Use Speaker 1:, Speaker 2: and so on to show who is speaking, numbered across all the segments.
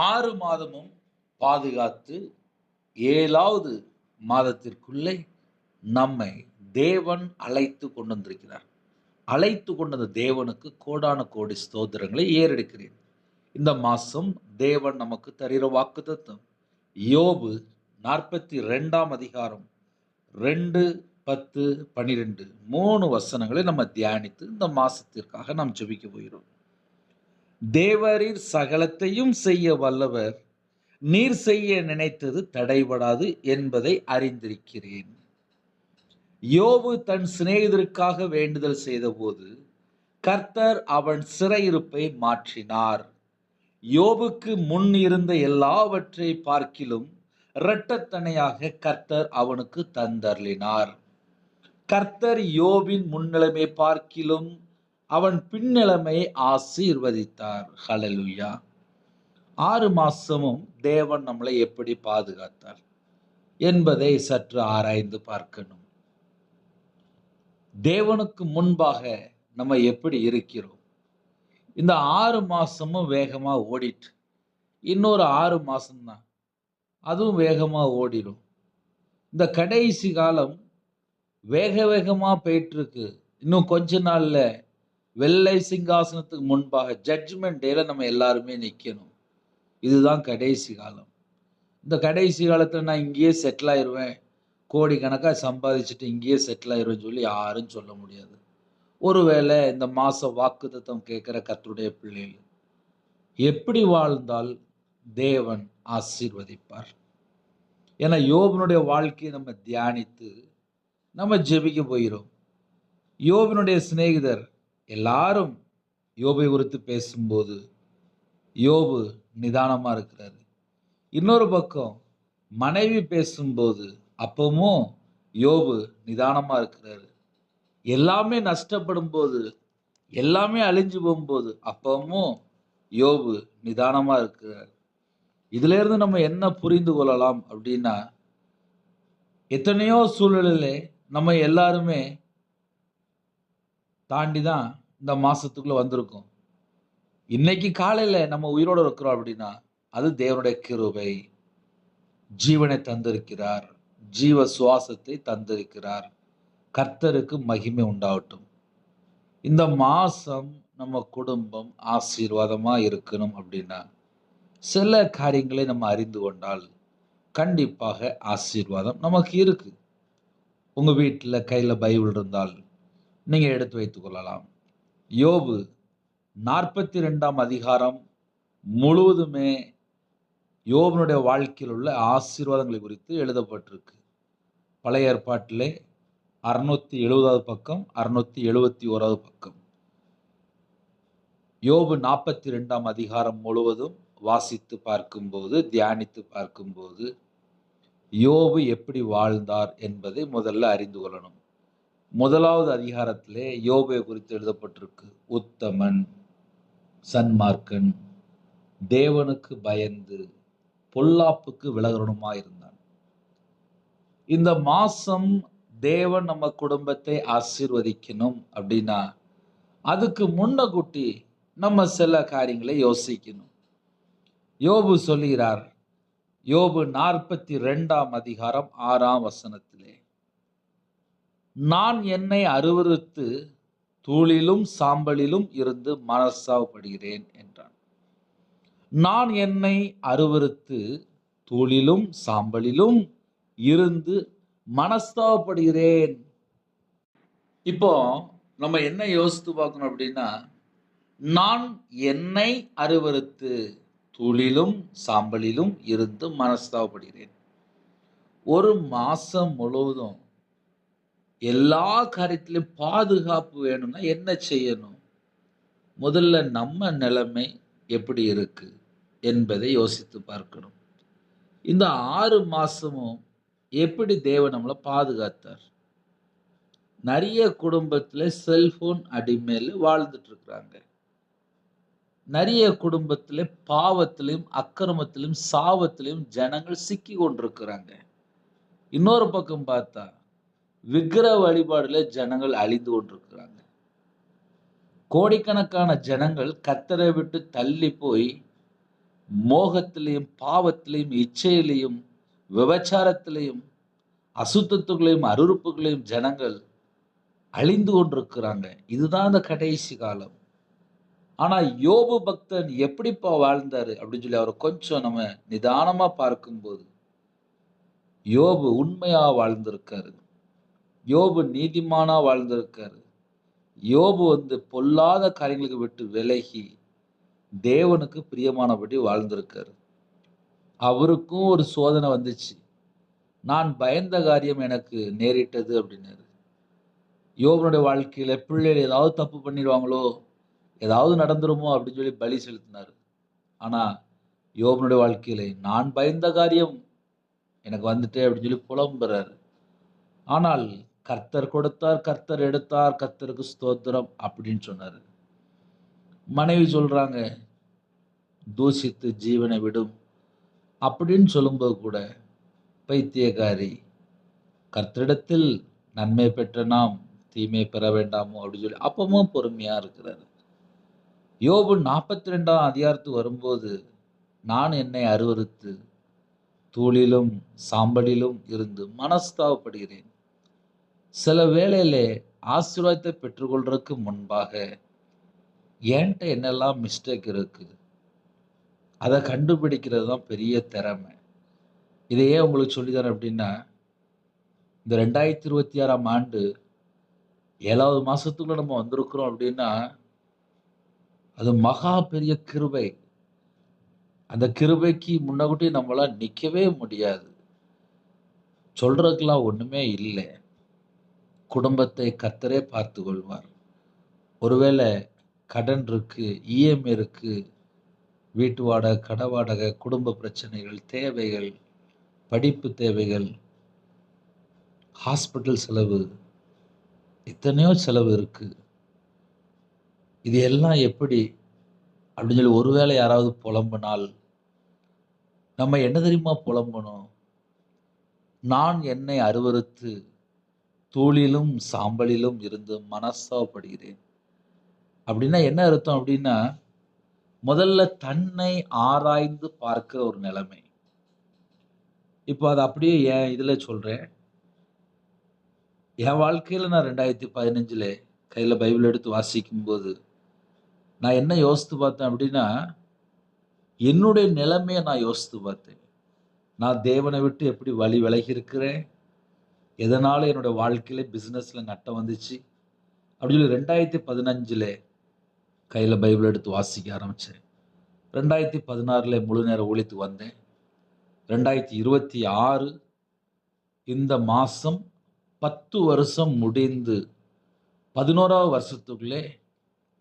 Speaker 1: 6 மாதமும் பாதுகாத்து 7வது மாதத்திற்குள்ளே நம்மை தேவன் அழைத்து கொண்டு வந்திருக்கிறார். அழைத்து கொண்ட அந்த தேவனுக்கு கோடான கோடி ஸ்தோத்திரங்களை ஏறெடுக்கிறேன். இந்த மாசம் தேவன் நமக்கு தருகிற வாக்குத்தத்தம் யோபு 42ஆம் அதிகாரம் 2, 10, 12 3 வசனங்களை நம்ம தியானித்து இந்த மாசத்திற்காக நாம் ஜெபிக்க போகிறோம். தேவரீர் சகலத்தையும் செய்ய வல்லவர், நீர் செய்ய நினைத்தது தடைபடாது என்பதை அறிந்திருக்கிறேன். யோபு தன் சிநேகிதருக்காக வேண்டுதல் செய்தபோது கர்த்தர் அவன் சிறையிருப்பை மாற்றினார். யோபுக்கு முன் இருந்த எல்லாவற்றை பார்க்கிலும் இரட்டத்தனையாக கர்த்தர் அவனுக்கு தந்தருளினார். கர்த்தர் யோபின் முன்னிலைமை பார்க்கிலும் அவன் பின்னிலைமை ஆசீர்வதித்தார். ஹல்லேலூயா. 6 மாசமும் தேவன் நம்மளை எப்படி பாதுகாத்தார் என்பதை சற்று ஆராய்ந்து பார்க்கணும். தேவனுக்கு முன்பாக நம்ம எப்படி இருக்கிறோம்? இந்த 6 மாசமும் வேகமா ஓடிட்டு இன்னொரு 6 மாசம்தான், அதுவும் வேகமா ஓடிடும். இந்த கடைசி காலம் வேக வேகமா போயிட்டு இருக்கு. இன்னும் கொஞ்ச நாள்ல வெள்ளை சிங்காசனத்துக்கு முன்பாக ஜட்ஜ்மெண்ட் டேல நம்ம எல்லாருமே நிக்கணும். இதுதான் கடைசி காலம். இந்த கடைசி காலத்துல நான் இங்கேயே செட்டில் ஆயிடுவேன், கோடிக்கணக்கா சம்பாதிச்சுட்டு இங்கேயே செட்டில் ஆயிடுவேன்னு சொல்லி யாரும் சொல்ல முடியாது. ஒருவேளை இந்த மாச வாக்குத்தத்தம் கேட்கிற கர்த்தருடைய பிள்ளைகள் எப்படி வாழ்ந்தால் தேவன் ஆசீர்வதிப்பார்? ஏன்னா யோபனுடைய வாழ்க்கையை நம்ம தியானித்து நம்ம ஜெபிக்க போகிறோம். யோபனுடைய சிநேகிதர் எல்லாரும் யோபை குறித்து பேசும்போது யோபு நிதானமா இருக்கிறாரு. இன்னொரு பக்கம் மனைவி பேசும்போது அப்பவும் யோபு நிதானமா இருக்கிறாரு. எல்லாமே நஷ்டப்படும் போது, எல்லாமே அழிஞ்சு போகும்போது அப்பவும் யோபு நிதானமா இருக்கிறார். இதுல இருந்து நம்ம என்ன புரிந்து கொள்ளலாம் அப்படின்னா, எத்தனையோ சூழ்நிலையில நம்ம எல்லாருமே தாண்டி தான் இந்த மாசத்துக்குள்ள வந்திருக்கோம். இன்னைக்கு காலையில நம்ம உயிரோடு இருக்கிறோம் அப்படின்னா அது தேவனுடைய கிருபை. ஜீவனை தந்திருக்கிறார், ஜீவ சுவாசத்தை தந்திருக்கிறார். கர்த்தருக்கு மகிமை உண்டாகட்டும். இந்த மாசம் நம்ம குடும்பம் ஆசீர்வாதமா இருக்கணும் அப்படின்னா சில காரியங்களை நம்ம அறிந்து கொண்டால் கண்டிப்பாக ஆசீர்வாதம் நமக்கு இருக்கு. உங்க வீட்டில் கையில பைபிள் இருந்தால் நீங்க எடுத்து வைத்துக் கொள்ளலாம். யோபு 42ஆம் அதிகாரம் முழுவதுமே யோபனுடைய வாழ்க்கையில் உள்ள ஆசீர்வாதங்களை குறித்து எழுதப்பட்டிருக்கு. பழைய ஏற்பாட்டிலே 670வது பக்கம், 671வது பக்கம். யோபு 42ஆம் அதிகாரம் முழுவதும் வாசித்து பார்க்கும்போது, தியானித்து பார்க்கும்போது யோபு எப்படி வாழ்ந்தார் என்பதை முதல்ல அறிந்து கொள்ளணும். 1வது அதிகாரத்திலே யோபை குறித்து எழுதப்பட்டிருக்கு. உத்தமன், சன்மார்க்கன், தேவனுக்கு பயந்து பொல்லாப்புக்கு விலகணுமா இருந்தான். இந்த மாசம் தேவன் நம்ம குடும்பத்தை ஆசீர்வதிக்கணும் அப்படின்னா அதுக்கு முன்னக்கூட்டி நம்ம சில காரியங்களை யோசிக்கணும். யோபு சொல்கிறார், யோபு 42ஆம் அதிகாரம் 6ஆம் வசனத்திலே, நான் என்னை அருவருத்து தூளிலும் சாம்பலிலும் இருந்து மனஸ்தாபப்படுகிறேன் என்றான். நான் என்னை அருவருத்து தூளிலும் சாம்பலிலும் இருந்து மனஸ்தாபப்படுகிறேன். இப்போ நம்ம என்ன யோசித்து பார்க்கணும் அப்படின்னா, நான் என்னை அருவருத்து தூளிலும் சாம்பலிலும் இருந்து மனஸ்தாபப்படுகிறேன். ஒரு மாசம் முழுவதும் எல்லா காரியத்திலும் பாதுகாப்பு வேணும்னா என்ன செய்யணும்? முதல்ல நம்ம நிலைமை எப்படி இருக்கு என்பதை யோசித்து பார்க்கணும். இந்த 6 மாசமும் எப்படி தேவன் நம்மளை பாதுகாத்தார்? நிறைய குடும்பத்துல செல்போன் அடிமையில வாழ்ந்துட்டு இருக்கிறாங்க. நிறைய குடும்பத்துல பாவத்திலும் அக்கிரமத்திலும் சாபத்திலும் ஜனங்கள் சிக்கி கொண்டிருக்கிறாங்க. இன்னொரு பக்கம் பார்த்தா விக்கிரக வழிபாடுல ஜனங்கள் அழிந்து கொண்டிருக்கிறாங்க. கோடிக்கணக்கான ஜனங்கள் கர்த்தரை விட்டு தள்ளி போய் மோகத்திலையும், பாவத்திலையும், இச்சையிலையும், விபச்சாரத்திலையும், அசுத்தத்துகளையும், அருவருப்புகளையும் ஜனங்கள் அழிந்து கொண்டிருக்கிறாங்க. இதுதான் அந்த கடைசி காலம். ஆனா யோபு பக்தன் எப்படிப்பா வாழ்ந்தாரு அப்படின்னு சொல்லி அவரை கொஞ்சம் நம்ம நிதானமா பார்க்கும்போது, யோபு உண்மையா வாழ்ந்திருக்காரு. யோபு நீதிமானா வாழ்ந்திருக்காரு. யோபு பொல்லாத காரியங்களுக்கு விட்டு விலகி தேவனுக்கு பிரியமானபடி வாழ்ந்திருக்காரு. அவருக்கும் ஒரு சோதனை வந்துச்சு. நான் பயந்த காரியம் எனக்கு நேரிட்டது அப்படின்னாரு. யோபனுடைய வாழ்க்கையில பிள்ளைகள் ஏதாவது தப்பு பண்ணிடுவாங்களோ, ஏதாவது நடந்துருமோ அப்படின்னு சொல்லி பலி செலுத்தினாரு. ஆனா யோபனுடைய வாழ்க்கையில நான் பயந்த காரியம் எனக்கு வந்துட்டே அப்படின்னு சொல்லி புலம்புறாரு. ஆனால் கர்த்தர் கொடுத்தார், கர்த்தர் எடுத்தார், கர்த்தருக்கு ஸ்தோத்திரம் அப்படின்னு சொன்னாரு. மனைவி சொல்றாங்க, தூசித்து ஜீவனை விடும் அப்படின்னு சொல்லும்போது கூட, பைத்தியக்காரி, கர்த்தரிடத்தில் நன்மை பெற்ற நாம் தீமை பெற வேண்டாமோ அப்படின்னு சொல்லி அப்பவும் பொறுமையா இருக்கிறாரு. யோபு 42ஆம் அதிகாரத்துக்கு வரும்போது, நான் என்னை அருவருத்து தூளிலும் சாம்பலிலும் இருந்து மனஸ்தாபப்படுகிறேன். சில வேளையிலே ஆசீர்வாதத்தை பெற்றுக்கொள்றதுக்கு முன்பாக என்கிட்ட என்னெல்லாம் மிஸ்டேக் இருக்கு, அதை கண்டுபிடிக்கிறது தான் பெரிய திறமை. இதையே உங்களுக்கு சொல்லித்தரேன் அப்படின்னா, இந்த 2026ஆம் ஆண்டு 7வது மாசத்துக்குள்ள நம்ம வந்திருக்கிறோம் அப்படின்னா, அது மகா பெரிய கிருபை. அந்த கிருபைக்கு முன்னக்கூட்டி நம்மளால நிக்கவே முடியாது. சொல்றதுக்கெல்லாம் ஒண்ணுமே இல்ல. குடும்பத்தை கர்த்தரே பார்த்துக் கொள்வார். ஒருவேளை கடன் இருக்கு, இஎம்ஐ இருக்கு, வீட்டு வாடகை, கட வாடகை, குடும்ப பிரச்சனைகள், தேவைகள், படிப்பு தேவைகள், ஹாஸ்பிட்டல் செலவு, எத்தனையோ செலவு இருக்கு. இது எல்லாம் எப்படி அப்படின்னு சொல்லி ஒருவேளை யாராவது புலம்பினால், நம்ம என்ன தெரியுமா புலம்பணும்? நான் என்னை அருவருத்து தூளிலும் சாம்பலிலும் இருந்து மனஸ்தாபப்படுகிறேன். அப்படின்னா என்ன அர்த்தம் அப்படின்னா, முதல்ல தன்னை ஆராய்ந்து பார்க்கிற ஒரு நிலைமை. இப்போ அத அப்படியே என் இதுல சொல்றேன். என் வாழ்க்கையில நான் 2015ல கையில பைபிள் எடுத்து வாசிக்கும்போது, நான் என்ன யோசித்து பார்த்தேன் அப்படின்னா, என்னுடைய நிலைமைய நான் யோசித்து பார்த்தேன். நான் தேவனை விட்டு எப்படி வழி விலகி இருக்கிறேன்? எதனால என்னோட வாழ்க்கையில பிசினஸ்ல நட்டம் வந்துச்சு? அப்படின்னு சொல்லி 2015ல கையில பைபிள் எடுத்து வாசிக்க ஆரம்பிச்சேன். 2016ல முழு நேர ஊழியத்துக்கு வந்தேன். 2026 இந்த மாசம் 10 வருஷம் முடிந்து 11வது வருஷத்துக்குள்ளே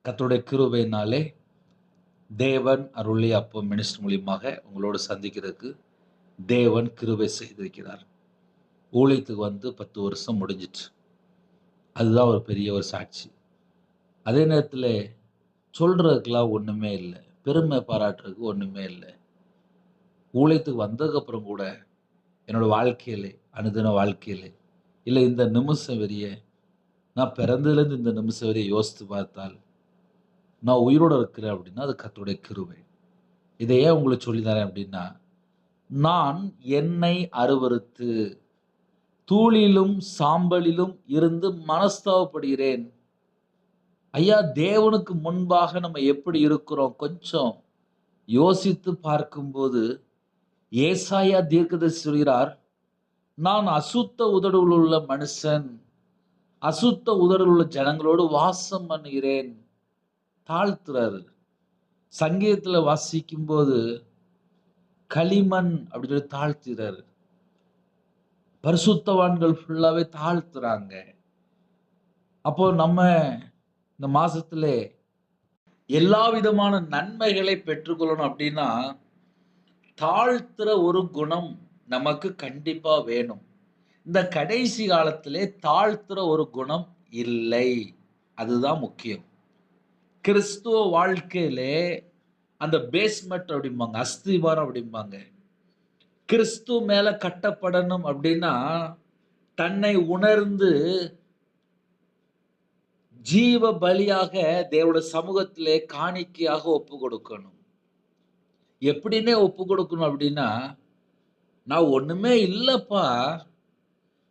Speaker 1: கர்த்தருடைய கிருபையினாலே தேவன் அருளிய அப்போ மினிஸ்ட்ரி மூலியமாக உங்களோடு சந்திக்கிறதுக்கு தேவன் கிருபை செய்திருக்கிறார். ஊழியத்துக்கு வந்து 10 வருஷம் முடிஞ்சிட்டு. அதுதான் ஒரு பெரிய ஒரு சாட்சி. அதே நேரத்தில் சொல்றதுக்கெல்லாம் ஒண்ணுமே இல்லை. பெருமை பாராட்டுறதுக்கு ஒண்ணுமே இல்லை. ஊழியத்துக்கு வந்ததுக்கப்புறம் கூட என்னோட வாழ்க்கையிலே, அனுதின வாழ்க்கையிலே, இல்லை இந்த நிமிஷம் வரைய நான் பிறந்ததுலேருந்து இந்த நிமிஷம் வரைய யோசித்து பார்த்தால், நான் உயிரோட இருக்கிறேன் அப்படின்னா அது கர்த்தருடைய கிருபை. இதை ஏன் உங்களுக்கு சொல்லி தரேன் அப்படின்னா, நான் என்னை அருவருத்து தூளிலும் சாம்பலிலும் இருந்து மனஸ்தாபப்படுகிறேன். ஐயா, தேவனுக்கு முன்பாக நம்ம எப்படி இருக்கிறோம் கொஞ்சம் யோசித்து பார்க்கும்போது, ஏசாயா தீர்க்கதரிசி சொல்கிறார், நான் அசுத்த உதடுகள் உள்ள மனுஷன், அசுத்த உதடுகள் உள்ள ஜனங்களோடு வாசம் பண்ணுகிறேன். தாழ்த்துறாரு. சங்கீதத்துல வாசிக்கும்போது களிமண் அப்படின்னு சொல்லி தாழ்த்துறாரு. பரிசுத்தவான்கள் ஃபுல்லாவே தாழ்த்துறாங்க. அப்போ நம்ம இந்த மாசத்துல எல்லா விதமான நன்மைகளை பெற்றுக்கொள்ளணும் அப்படின்னா, தாழ்த்துற ஒரு குணம் நமக்கு கண்டிப்பா வேணும். இந்த கடைசி காலத்திலே தாழ்த்துற ஒரு குணம் இல்லை. அதுதான் முக்கியம். கிறிஸ்துவ வாழ்க்கையிலே அந்த பேஸ்மெண்ட் அப்படிம்பாங்க, அஸ்திவாரம் அப்படிம்பாங்க. கிறிஸ்து மேல கட்டப்படணும் அப்படின்னா, தன்னை உணர்ந்து ஜீவ பலியாக தேவனுடைய சமூகத்திலே காணிக்கையாக ஒப்பு கொடுக்கணும். எப்படின்னே ஒப்பு கொடுக்கணும் அப்படின்னா, நான் ஒண்ணுமே இல்லப்பா.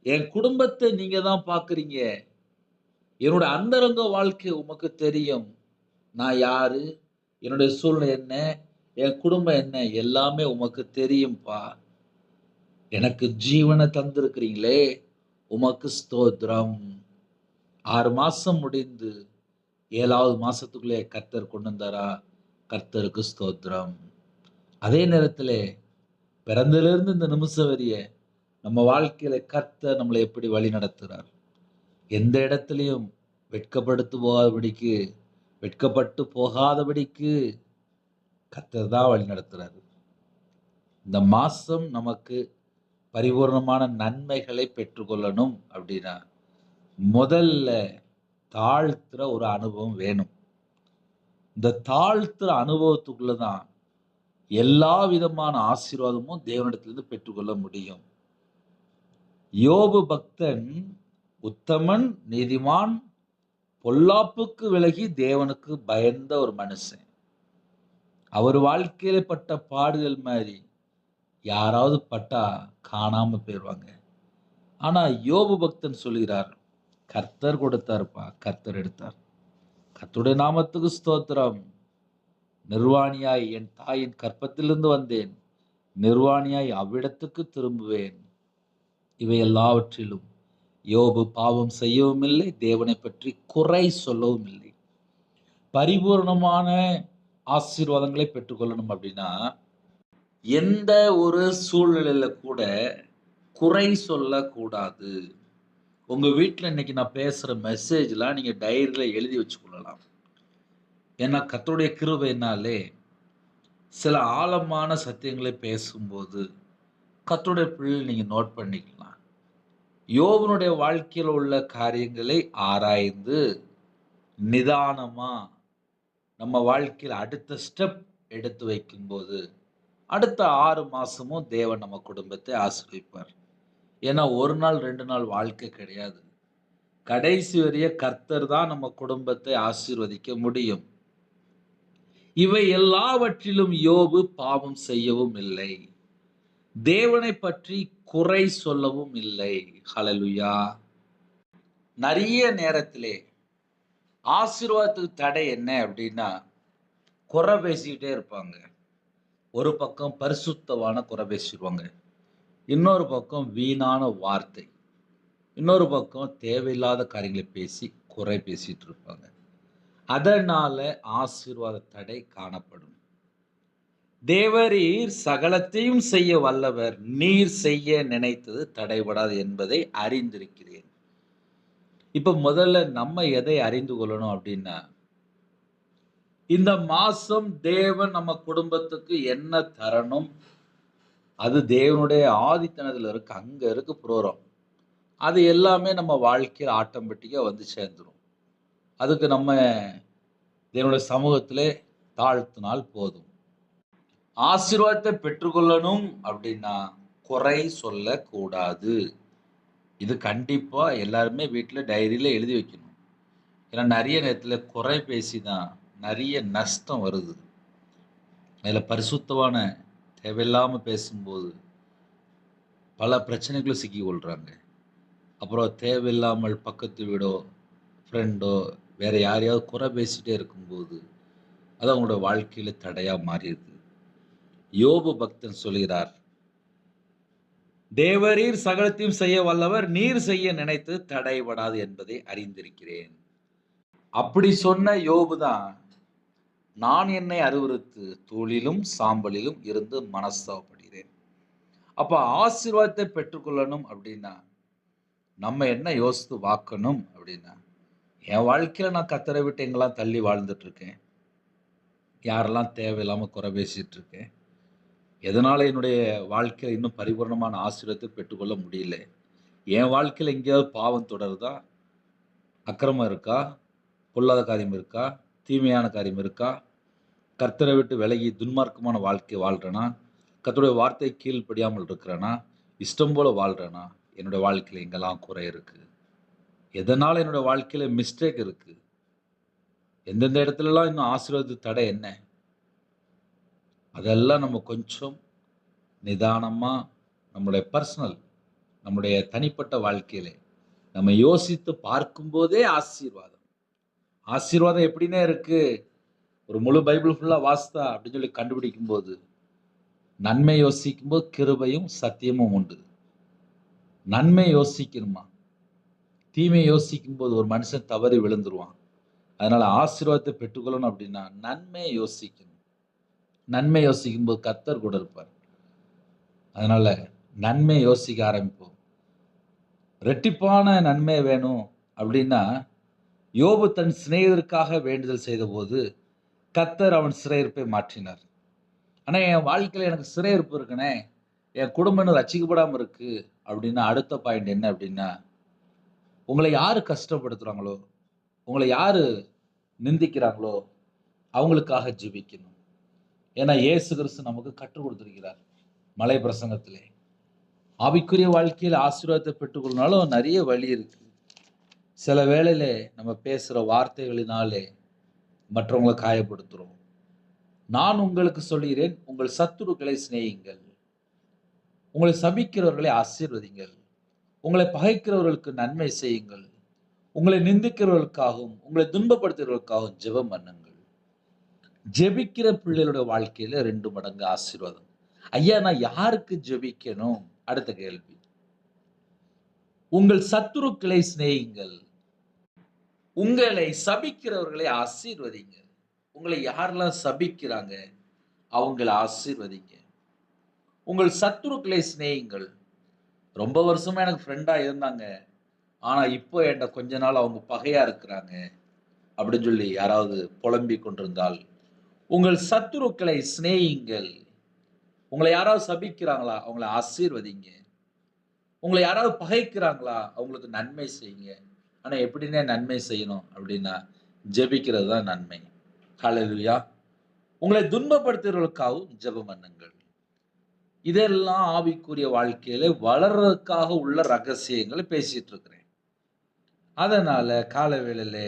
Speaker 1: என் குடும்பத்த நீங்க தான் பார்க்குறீங்க. என்னோட அந்தரங்க வாழ்க்கை உமக்கு தெரியும். நான் யாரு? என்னுடைய சூழ்நிலை என்ன? என் குடும்பம் என்ன? எல்லாமே உமக்கு தெரியும்பா. எனக்கு ஜீவன தந்திருக்கிறீங்களே! உமக்கு ஸ்தோத்திரம். 6 மாசம் முடிந்து 7வது மாசத்துக்குள்ளே கர்த்தர் கொண்டு வந்தாரா? கர்த்தருக்கு ஸ்தோத்திரம். அதே நேரத்திலே பிறந்ததிலிருந்து இந்த நிமிஷம் வரைய நம்ம வாழ்க்கையில கர்த்தர் நம்மளை எப்படி வழிநடத்துறார்? எந்த இடத்திலயும் வெட்கப்படுத்து போகாதபடிக்கு வெட்கப்பட்டு போகாதபடிக்கு கர்த்தர் தான் வழிநடத்துறாரு. இந்த மாசம் நமக்கு பரிபூரணமான நன்மைகளை பெற்றுக்கொள்ளணும் அப்படின்னா, முதல்ல தாழ்த்துற ஒரு அனுபவம் வேணும். இந்த தாழ்த்துற அனுபவத்துக்குள்ள தான் எல்லா விதமான ஆசீர்வாதமும் தேவனிடத்திலிருந்து பெற்றுக்கொள்ள முடியும். யோபு பக்தன் உத்தமன், நீதிமான், பொல்லாப்புக்கு விலகி தேவனுக்கு பயந்த ஒரு மனுஷன். அவர் வாழ்க்கையில பட்ட பாடுகள் மாரி யாராவது பட்டா காணாம போயிருவாங்க. ஆனா யோபு பக்தன் சொல்கிறார், கர்த்தர் கொடுத்தாருப்பா, கர்த்தர் எடுத்தார். கர்த்தருடைய நாமத்துக்கு ஸ்தோத்திரம். நிர்வாணியாய் என் தாயின் கர்ப்பத்திலிருந்து வந்தேன். நிர்வாணியாய் அவ்விடத்துக்கு திரும்புவேன். இவை எல்லாவற்றிலும் யோபு பாவம் செய்யவும் இல்லை, தேவனை பற்றி குறை சொல்லவும் இல்லை. பரிபூர்ணமான ஆசீர்வாதங்களை பெற்றுக்கொள்ளணும் அப்படின்னா, எந்த ஒரு சூழ்நிலையில கூட குறை சொல்லக்கூடாது. உங்க வீட்ல இன்னைக்கு நான் பேசுற மெசேஜ்லாம் நீங்க டைரியில எழுதி வச்சுக்கொள்ளலாம். ஏன்னா கர்த்தருடைய கிருபையினாலே சில ஆழமான சத்தியங்களை பேசும்போது கர்த்தருடைய பிள்ளைகள் நீங்க நோட் பண்ணிக்கலாம். யோபனுடைய வாழ்க்கையில உள்ள காரியங்களை ஆராய்ந்து நிதானமா நம்ம வாழ்க்கையில அடுத்த ஸ்டெப் எடுத்து வைக்கும்போது, அடுத்த 6 மாசமும் தேவன் நம்ம குடும்பத்தை ஆசீர்வதிப்பார். ஏன்னா 1 நாள் 2 நாள் வாழ்க்கை கிடையாது. கடைசி வரைய கர்த்தர் தான் நம்ம குடும்பத்தை ஆசீர்வதிக்க முடியும். இவை எல்லாவற்றிலும் யோபு பாவம் செய்யவும் இல்லை. தேவனை பற்றி குறை சொல்லவும் இல்லை. ஹல்லேலூயா. நெறைய நேரத்திலே ஆசீர்வாதத்துக்கு தடை என்ன அப்படின்னா, குறை பேசிக்கிட்டே இருப்பாங்க. ஒரு பக்கம் பரிசுத்தவான குறை பேசிருவாங்க. இன்னொரு பக்கம் வீணான வார்த்தை. இன்னொரு பக்கம் தேவையில்லாத காரியங்களை பேசி குறை பேசிட்டு இருப்பாங்க. அதனால ஆசீர்வாத தடை காணப்படும். தேவரீர் சகலத்தையும் செய்ய வல்லவர். நீர் செய்ய நினைத்தது தடைபடாது என்பதை அறிந்திருக்கிறேன். இப்ப முதல்ல நம்ம எதை அறிந்து கொள்ளணும் அப்படின்னா, இந்த மாசம் தேவன் நம்ம குடும்பத்துக்கு என்ன தரணும்? அது தேவனுடைய ஆதித்தனத்துல இருக்கு. அங்க இருக்கு புரோகிராம். அது எல்லாமே நம்ம வாழ்க்கையில ஆட்டோமேட்டிக்கா வந்து சேர்ந்துரும். அதுக்கு நம்ம தேவனுடைய சமூகத்திலே தாழ்த்தினால் போதும். ஆசீர்வாதத்தை பெற்றுக்கொள்ளணும் அப்படின்னா, குறை சொல்லக்கூடாது. இது கண்டிப்பா எல்லாருமே வீட்ல டைரியில எழுதி வைக்கணும். ஏன்னா நெறைய நேரத்துல குறை பேசி தான் நெறைய நஷ்டம் வருது. அதுல பரிசுத்தவான தேவையில்லாம பேசும்போது பல பிரச்சனைக்குள்ள சிக்கிக் கொள்றாங்க. அப்புறம் தேவையில்லாமல் பக்கத்து வீடோ, ஃப்ரெண்டோ வேற யாரையாவது குறை பேசிட்டே இருக்கும்போது, அது அவங்களோட வாழ்க்கையில தடையா மாறிருது. யோபு பக்தன் சொல்கிறார், தேவரீர் சகலத்தையும் செய்ய வல்லவர், நீர் செய்ய நினைத்தது தடைபடாது என்பதை அறிந்திருக்கிறேன். அப்படி சொன்ன யோபு தான், நான் என்னை அறிவுறுத்து தூளிலும் சாம்பலிலும் இருந்து மனஸ்தாபப்படுகிறேன். அப்ப ஆசீர்வாதத்தை பெற்றுக்கொள்ளணும் அப்படின்னா, நம்ம என்ன யோசித்து பார்க்கணும் அப்படின்னா, என் வாழ்க்கையில நான் கர்த்தரை விட்டு எங்கெல்லாம் தள்ளி வாழ்ந்துட்டு இருக்கேன். யாரெல்லாம் தேவையில்லாம குறை பேசிட்டு இருக்கேன். எதனால என்னுடைய வாழ்க்கையில இன்னும் பரிபூரணமான ஆசீர்வாதத்தை பெற்றுக்கொள்ள முடியல. என் வாழ்க்கையில எங்கேயாவது பாவம் தொடருதா? அக்கிரமம் இருக்கா? பொல்லாத காரியம் இருக்கா? தீமையான காரியம் இருக்கா? கர்த்தரை விட்டு விலகி துன்மார்க்கமான வாழ்க்கை வாழ்றேனா? கர்த்தருடைய வார்த்தைக்கு கீழ்ப்படியாமல் இருக்கிறேனா? இஷ்டம் போல வாழ்றேனா? என்னுடைய வாழ்க்கையில எங்கெல்லாம் குறை இருக்கு? எதனால என்னோட வாழ்க்கையில மிஸ்டேக் இருக்கு? எந்தெந்த இடத்துலலாம் இன்னும் ஆசீர்வாதத்துக்கு தடை என்ன? அதெல்லாம் நம்ம கொஞ்சம் நிதானமாக நம்முடைய பர்சனல், நம்முடைய தனிப்பட்ட வாழ்க்கையிலே நம்ம யோசித்து பார்க்கும்போதே ஆசீர்வாதம். ஆசீர்வாதம் எப்படின்னே இருக்கு, ஒரு முழு பைபிள் ஃபுல்லாக வாசித்தா அப்படின்னு சொல்லி கண்டுபிடிக்கும்போது, நன்மை யோசிக்கும்போது கிருபையும் சத்தியமும் உண்டு. நன்மை யோசிக்கணுமா, தீமை யோசிக்கும்போது ஒரு மனுஷன் தவறி விழுந்துருவான். அதனால ஆசீர்வாதத்தை பெற்றுக்கொள்ளணும் அப்படின்னா நன்மை யோசிக்கணும். நன்மை யோசிக்கும்போது கர்த்தர் கூட இருப்பார். அதனால நன்மை யோசிக்க ஆரம்பிப்போம். ரெட்டிப்பான நன்மை வேணும் அப்படின்னா, யோபு தன் சிநேகிதருக்காக வேண்டுதல் செய்தபோது கர்த்தர் அவன் சிறையிருப்பை மாற்றினார். ஆனா என் வாழ்க்கையில எனக்கு சிறையிருப்பு இருக்குனே, என் குடும்பம் இன்னும் ரட்சிக்கப்படாம இருக்கு அப்படின்னா, அடுத்த பாயிண்ட் என்ன அப்படின்னா, உங்களை யாரு கஷ்டப்படுத்துறாங்களோ, உங்களை யாரு நிந்திக்கிறாங்களோ அவங்களுக்காக ஜெபிக்கணும். ஏன்னா இயேசு கிறிஸ்து நமக்கு கற்றுக் கொடுத்திருக்கிறார் மலை பிரசங்கத்திலே. ஆவிக்குரிய வாழ்க்கையில் ஆசீர்வாதத்தை பெற்றுக்கொள்ளனாலும் நிறைய வழி இருக்கு. சில வேளையில நம்ம பேசுற வார்த்தைகளினாலே மற்றவங்களை காயப்படுத்துறோம். நான் உங்களுக்கு சொல்கிறேன், உங்கள் சத்துருக்களை சிநேகியுங்கள், உங்களை சபிக்கிறவர்களை ஆசீர்வதிங்கள், உங்களை பகைக்கிறவர்களுக்கு நன்மை செய்யுங்கள், உங்களை நிந்திக்கிறவர்களுக்காகவும் உங்களை துன்பப்படுத்துகிறவர்களுக்காகவும் ஜெபம் பண்ணுங்கள். ஜெபிக்கிற பிள்ளைகளோட வாழ்க்கையில 2 மடங்கு ஆசீர்வாதம். ஐயா நான் யாருக்கு ஜெபிக்கணும்? அடுத்த கேள்வி. உங்கள் சத்துருக்களை சிநேகியுங்கள், உங்களை சபிக்கிறவர்களை ஆசீர்வதிங்க. உங்களை யாரெல்லாம் சபிக்கிறாங்க அவங்கள ஆசீர்வதிங்க. உங்கள் சத்துருக்களை சிநேகியுங்கள். ரொம்ப வருஷமா எனக்கு ஃப்ரெண்டா இருந்தாங்க, ஆனா இப்போ என்கிட்ட கொஞ்ச நாள் அவங்க பகையா இருக்கிறாங்க அப்படின்னு சொல்லி யாராவது புலம்பிக் கொண்டிருந்தால், உங்கள் சத்துருக்களை சிநேகியுங்கள். உங்களை யாராவது சபிக்கிறாங்களா அவங்கள ஆசீர்வதிங்க. உங்களை யாராவது பகைக்கிறாங்களா அவங்களுக்கு நன்மை செய்யுங்க. ஆனா எப்படின்னே நன்மை செய்யணும் அப்படின்னா ஜெபிக்கிறது தான் நன்மை. ஹல்லேலூயா. உங்களை துன்பப்படுத்துகிறவர்களுக்காகவும் ஜெபம் பண்ணுங்கள். இதெல்லாம் ஆவிக்குரிய வாழ்க்கையில வளர்றதுக்காக உள்ள ரகசியங்களை பேசிட்டு இருக்கிறேன். அதனால கால வேளையில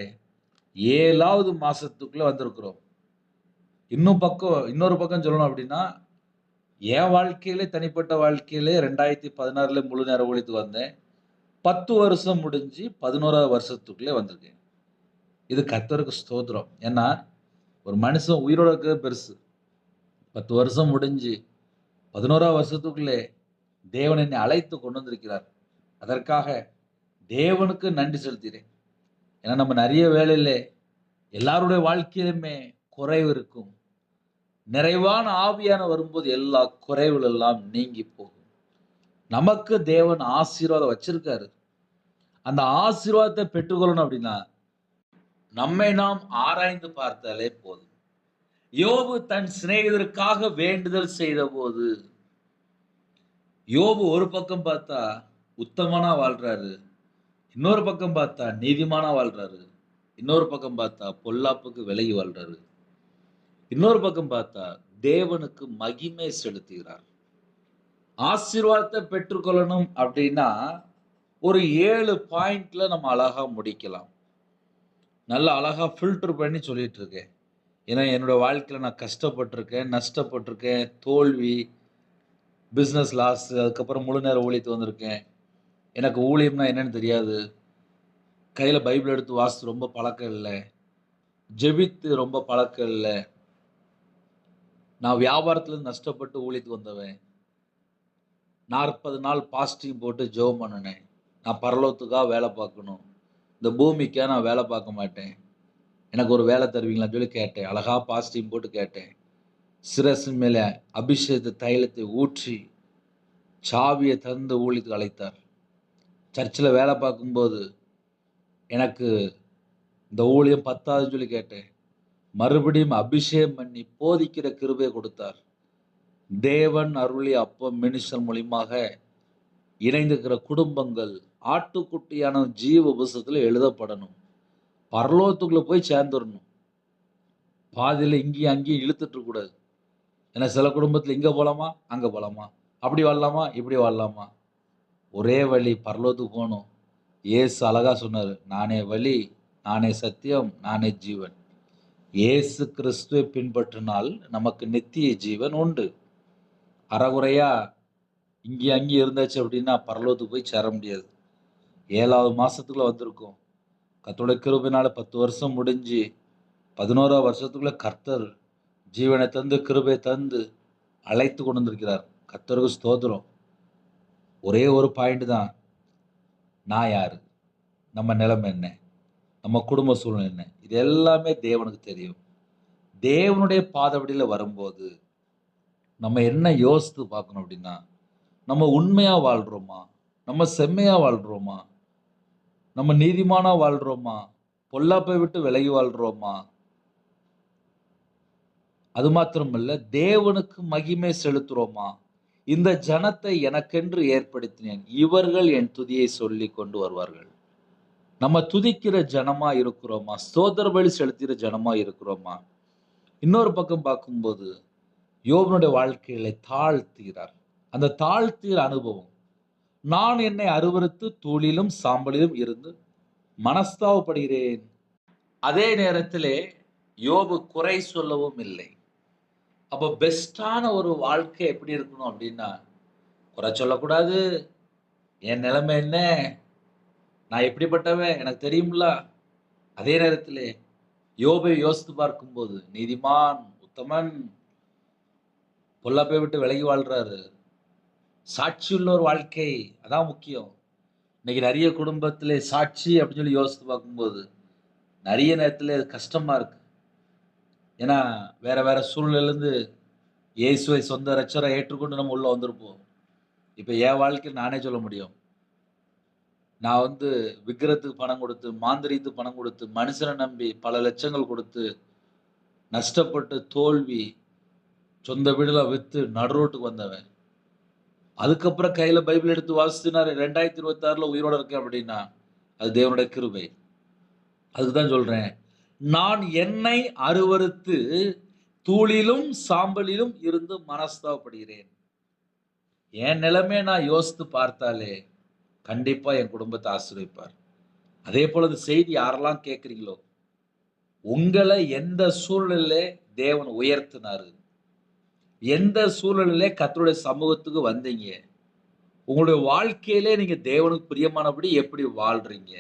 Speaker 1: 7வது மாசத்துக்குள்ள வந்திருக்கிறோம். இன்னொரு பக்கம் சொல்லணும் அப்படின்னா, என் வாழ்க்கையிலே தனிப்பட்ட வாழ்க்கையிலே 2016 முழு நேர ஊழியத்துக்கு வந்தேன். 10 வருஷம் முடிஞ்சு 11வது வருஷத்துக்குள்ளே வந்திருக்கேன். இது கர்த்தருக்கு ஸ்தோத்திரம். ஏன்னா ஒரு மனுஷன் உயிரோட இருக்கிறது பெருசு. 10 வருஷம் முடிஞ்சு 11வது வருஷத்துக்குள்ளே தேவன் என்னை அழைத்து கொண்டு வந்திருக்கிறார். அதற்காக தேவனுக்கு நன்றி செலுத்துகிறேன். ஏன்னா நம்ம நிறைய வேளையில எல்லாருடைய வாழ்க்கையிலுமே குறைவு இருக்கும். நிறைவான ஆவியான வரும்போது எல்லா குறைவுகள் எல்லாம் நீங்கி போகும். நமக்கு தேவன் ஆசீர்வாதம் வச்சிருக்காரு. அந்த ஆசீர்வாதத்தை பெற்றுக்கொள்ளணும் அப்படின்னா நம்மை நாம் ஆராய்ந்து பார்த்தாலே போதும். யோபு தன் சிநேகிதருக்காக வேண்டுதல் செய்த போது, யோபு ஒரு பக்கம் பார்த்தா உத்தமனா வாழ்றாரு, இன்னொரு பக்கம் பார்த்தா நீதிமானா வாழ்றாரு, இன்னொரு பக்கம் பார்த்தா பொல்லாப்புக்கு விலகி வாழ்றாரு, இன்னொரு பக்கம் பார்த்தா தேவனுக்கு மகிமை செலுத்துகிறார். ஆசீர்வாதத்தை பெற்றுக்கொள்ளணும் அப்படின்னா ஒரு 7 பாயிண்ட்ல நம்ம அழகா முடிக்கலாம். நல்ல அழகா ஃபில்டர் பண்ணி சொல்லிட்டு இருக்கேன். ஏன்னா என்னோட வாழ்க்கையில நான் கஷ்டப்பட்டிருக்கேன், நஷ்டப்பட்டிருக்கேன், தோல்வி, பிஸ்னஸ் லாஸ், அதுக்கப்புறம் முழு நேர ஊழியத்துக்கு வந்திருக்கேன். எனக்கு ஊழியம்னா என்னன்னு தெரியாது. கையில பைபிள் எடுத்து வாசித்து ரொம்ப பழக்கம் இல்ல. ஜெபித்து ரொம்ப பழக்கம் இல்ல. நான் வியாபாரத்திலிருந்து நஷ்டப்பட்டு ஊழியத்துக்கு வந்தவன். 40 நாள் பாஸ்டிங் போட்டு ஜெபம் பண்ணுனேன். நான் பரலோகத்துக்காக வேலை பார்க்கணும். இந்த பூமிக்காக நான் வேலை பார்க்க மாட்டேன். எனக்கு ஒரு வேலை தருவீங்களான்னு சொல்லி கேட்டேன். அழகா பாஸ்டிங் போட்டு கேட்டேன். சிரசு மேல அபிஷேக தைலத்தை ஊற்றி சாவியை தந்து ஊழியத்துக்கு அழைத்தார். சர்ச்சில் வேலை பார்க்கும்போது எனக்கு இந்த ஊழியம் பத்தாதுன்னு சொல்லி கேட்டேன். மறுபடியும் அபிஷேகம் பண்ணி போதிக்கிற கிருபையை கொடுத்தார். தேவன் அருளிய அப்பம் மினிஸ்டர் மூலியமாக இணைந்திருக்கிற குடும்பங்கள் ஆட்டுக்குட்டியான ஜீவ உபசத்தில் எழுதப்படணும். பரலோகத்துக்குள்ள போய் சேர்ந்துடணும். பாதியில் இங்கேயும் அங்கேயும் இழுத்துட்டு இருக்கக்கூடாது. ஏன்னா சில குடும்பத்தில் இங்கே போகலாமா அங்கே போகலாமா, அப்படி வாழலாமா இப்படி வாழலாமா. ஒரே வழி பரலோகத்துக்கு போகணும். இயேசு அழகா சொன்னார், நானே வழி, நானே சத்தியம், நானே ஜீவன். இயேசு கிறிஸ்துவை பின்பற்றினால் நமக்கு நித்திய ஜீவன் உண்டு. அறகுறையா இங்கே அங்கேயும் இருந்தாச்சு அப்படின்னா பரலோகத்துக்கு போய் சேர முடியாது. 7வது மாசத்துக்குள்ள வந்திருக்கோம். கர்த்தருடைய கிருபையினால 10 வருஷம் முடிஞ்சு 11ஆவது வருஷத்துக்குள்ள கர்த்தர் ஜீவனை தந்து கிருபை தந்து அழைத்து கொண்டு வந்திருக்கிறார். கர்த்தருக்கு ஸ்தோத்திரம். ஒரே ஒரு பாயிண்ட் தான். நான் யாரு? நம்ம நிலைமை என்ன? நம்ம குடும்ப சூழ்நிலை என்ன? இது எல்லாமே தேவனுக்கு தெரியும். தேவனுடைய பாதபடியில வரும்போது நம்ம என்ன யோசித்து பார்க்கணும் அப்படின்னா, நம்ம உண்மையா வாழ்றோமா? நம்ம செம்மையா வாழ்றோமா? நம்ம நீதிமானா வாழ்றோமா? பொல்லாப்பை விட்டு விலகி வாழ்றோமா? அது மாத்திரமல்ல, தேவனுக்கு மகிமை செலுத்துறோமா? இந்த ஜனத்தை எனக்கென்று ஏற்படுத்தினேன். இவர்கள் என் துதியை சொல்லிக் கொண்டு வருவார்கள். நம்ம துதிக்கிற ஜனமா இருக்கிறோமா? ஸ்தோத்திர பலி செலுத்துகிற ஜனமா இருக்கிறோமா? இன்னொரு பக்கம் பார்க்கும்போது யோபனுடைய வாழ்க்கையில தாழ்த்துகிறார். அந்த தாழ்த்துகிற அனுபவம், நான் என்னை அருவருத்து தூளிலும் சாம்பலிலும் இருந்து மனஸ்தாபப்படுகிறேன். அதே நேரத்திலே யோபு குறை சொல்லவும் இல்லை. அப்போ பெஸ்டான ஒரு வாழ்க்கை எப்படி இருக்கணும் அப்படின்னா, குறை சொல்லக்கூடாது. என் நிலைமை என்ன? நான் எப்படிப்பட்டவன்? எனக்கு தெரியும்ல. அதே நேரத்திலே யோபை யோசித்து பார்க்கும்போது, நீதிமான், உத்தமன், பொல்லாப்பை விட்டு விலகி வாழ்றாரு. சாட்சியுள்ள ஒரு வாழ்க்கை, அதான் முக்கியம். இன்னைக்கு நிறைய குடும்பத்திலே சாட்சி அப்படின்னு சொல்லி யோசித்து பார்க்கும்போது, நிறைய நேரத்திலே அது கஷ்டமா இருக்கு. ஏன்னா, வேற வேற சூழ்நிலையிலிருந்து இயேசுவை சொந்த இரட்சகரா ஏற்றுக்கொண்டு நம்ம உள்ள வந்திருப்போம். இப்ப என் வாழ்க்கையில நானே சொல்ல முடியும். நான் விக்கிரகத்துக்கு பணம் கொடுத்து, மாந்திரீகத்துக்கு பணம் கொடுத்து, மனுஷனை நம்பி பல லட்சங்கள் கொடுத்து, நஷ்டப்பட்டு, தோல்வி, சொந்த வீடெல்லாம் வித்து நடு ரோட்டுக்கு வந்தவன். அதுக்கப்புறம் கையில பைபிள் எடுத்து வாசிச்சு நான் 2026ல உயிரோட இருக்கேன் அப்படின்னா, அது தேவனுடைய கிருபை. அதுக்கு தான் சொல்றேன். நான் என்னை அருவருத்து தூளிலும் சாம்பலிலும் இருந்து மனஸ்தாபப்படுகிறேன். என் நிலைமையை நான் யோசித்து பார்த்தாலே கண்டிப்பா என் குடும்பத்தை ஆசீர்வதிப்பார். அதே போல இந்த செய்தி யாரெல்லாம் கேட்குறீங்களோ, உங்களை எந்த சூழ்நிலையில தேவன் உயர்த்தினாரு? எந்த சூழ்நிலையில கர்த்தருடைய சமூகத்துக்கு வந்தீங்க? உங்களுடைய வாழ்க்கையிலே நீங்க தேவனுக்கு பிரியமானபடி எப்படி வாழ்றீங்க?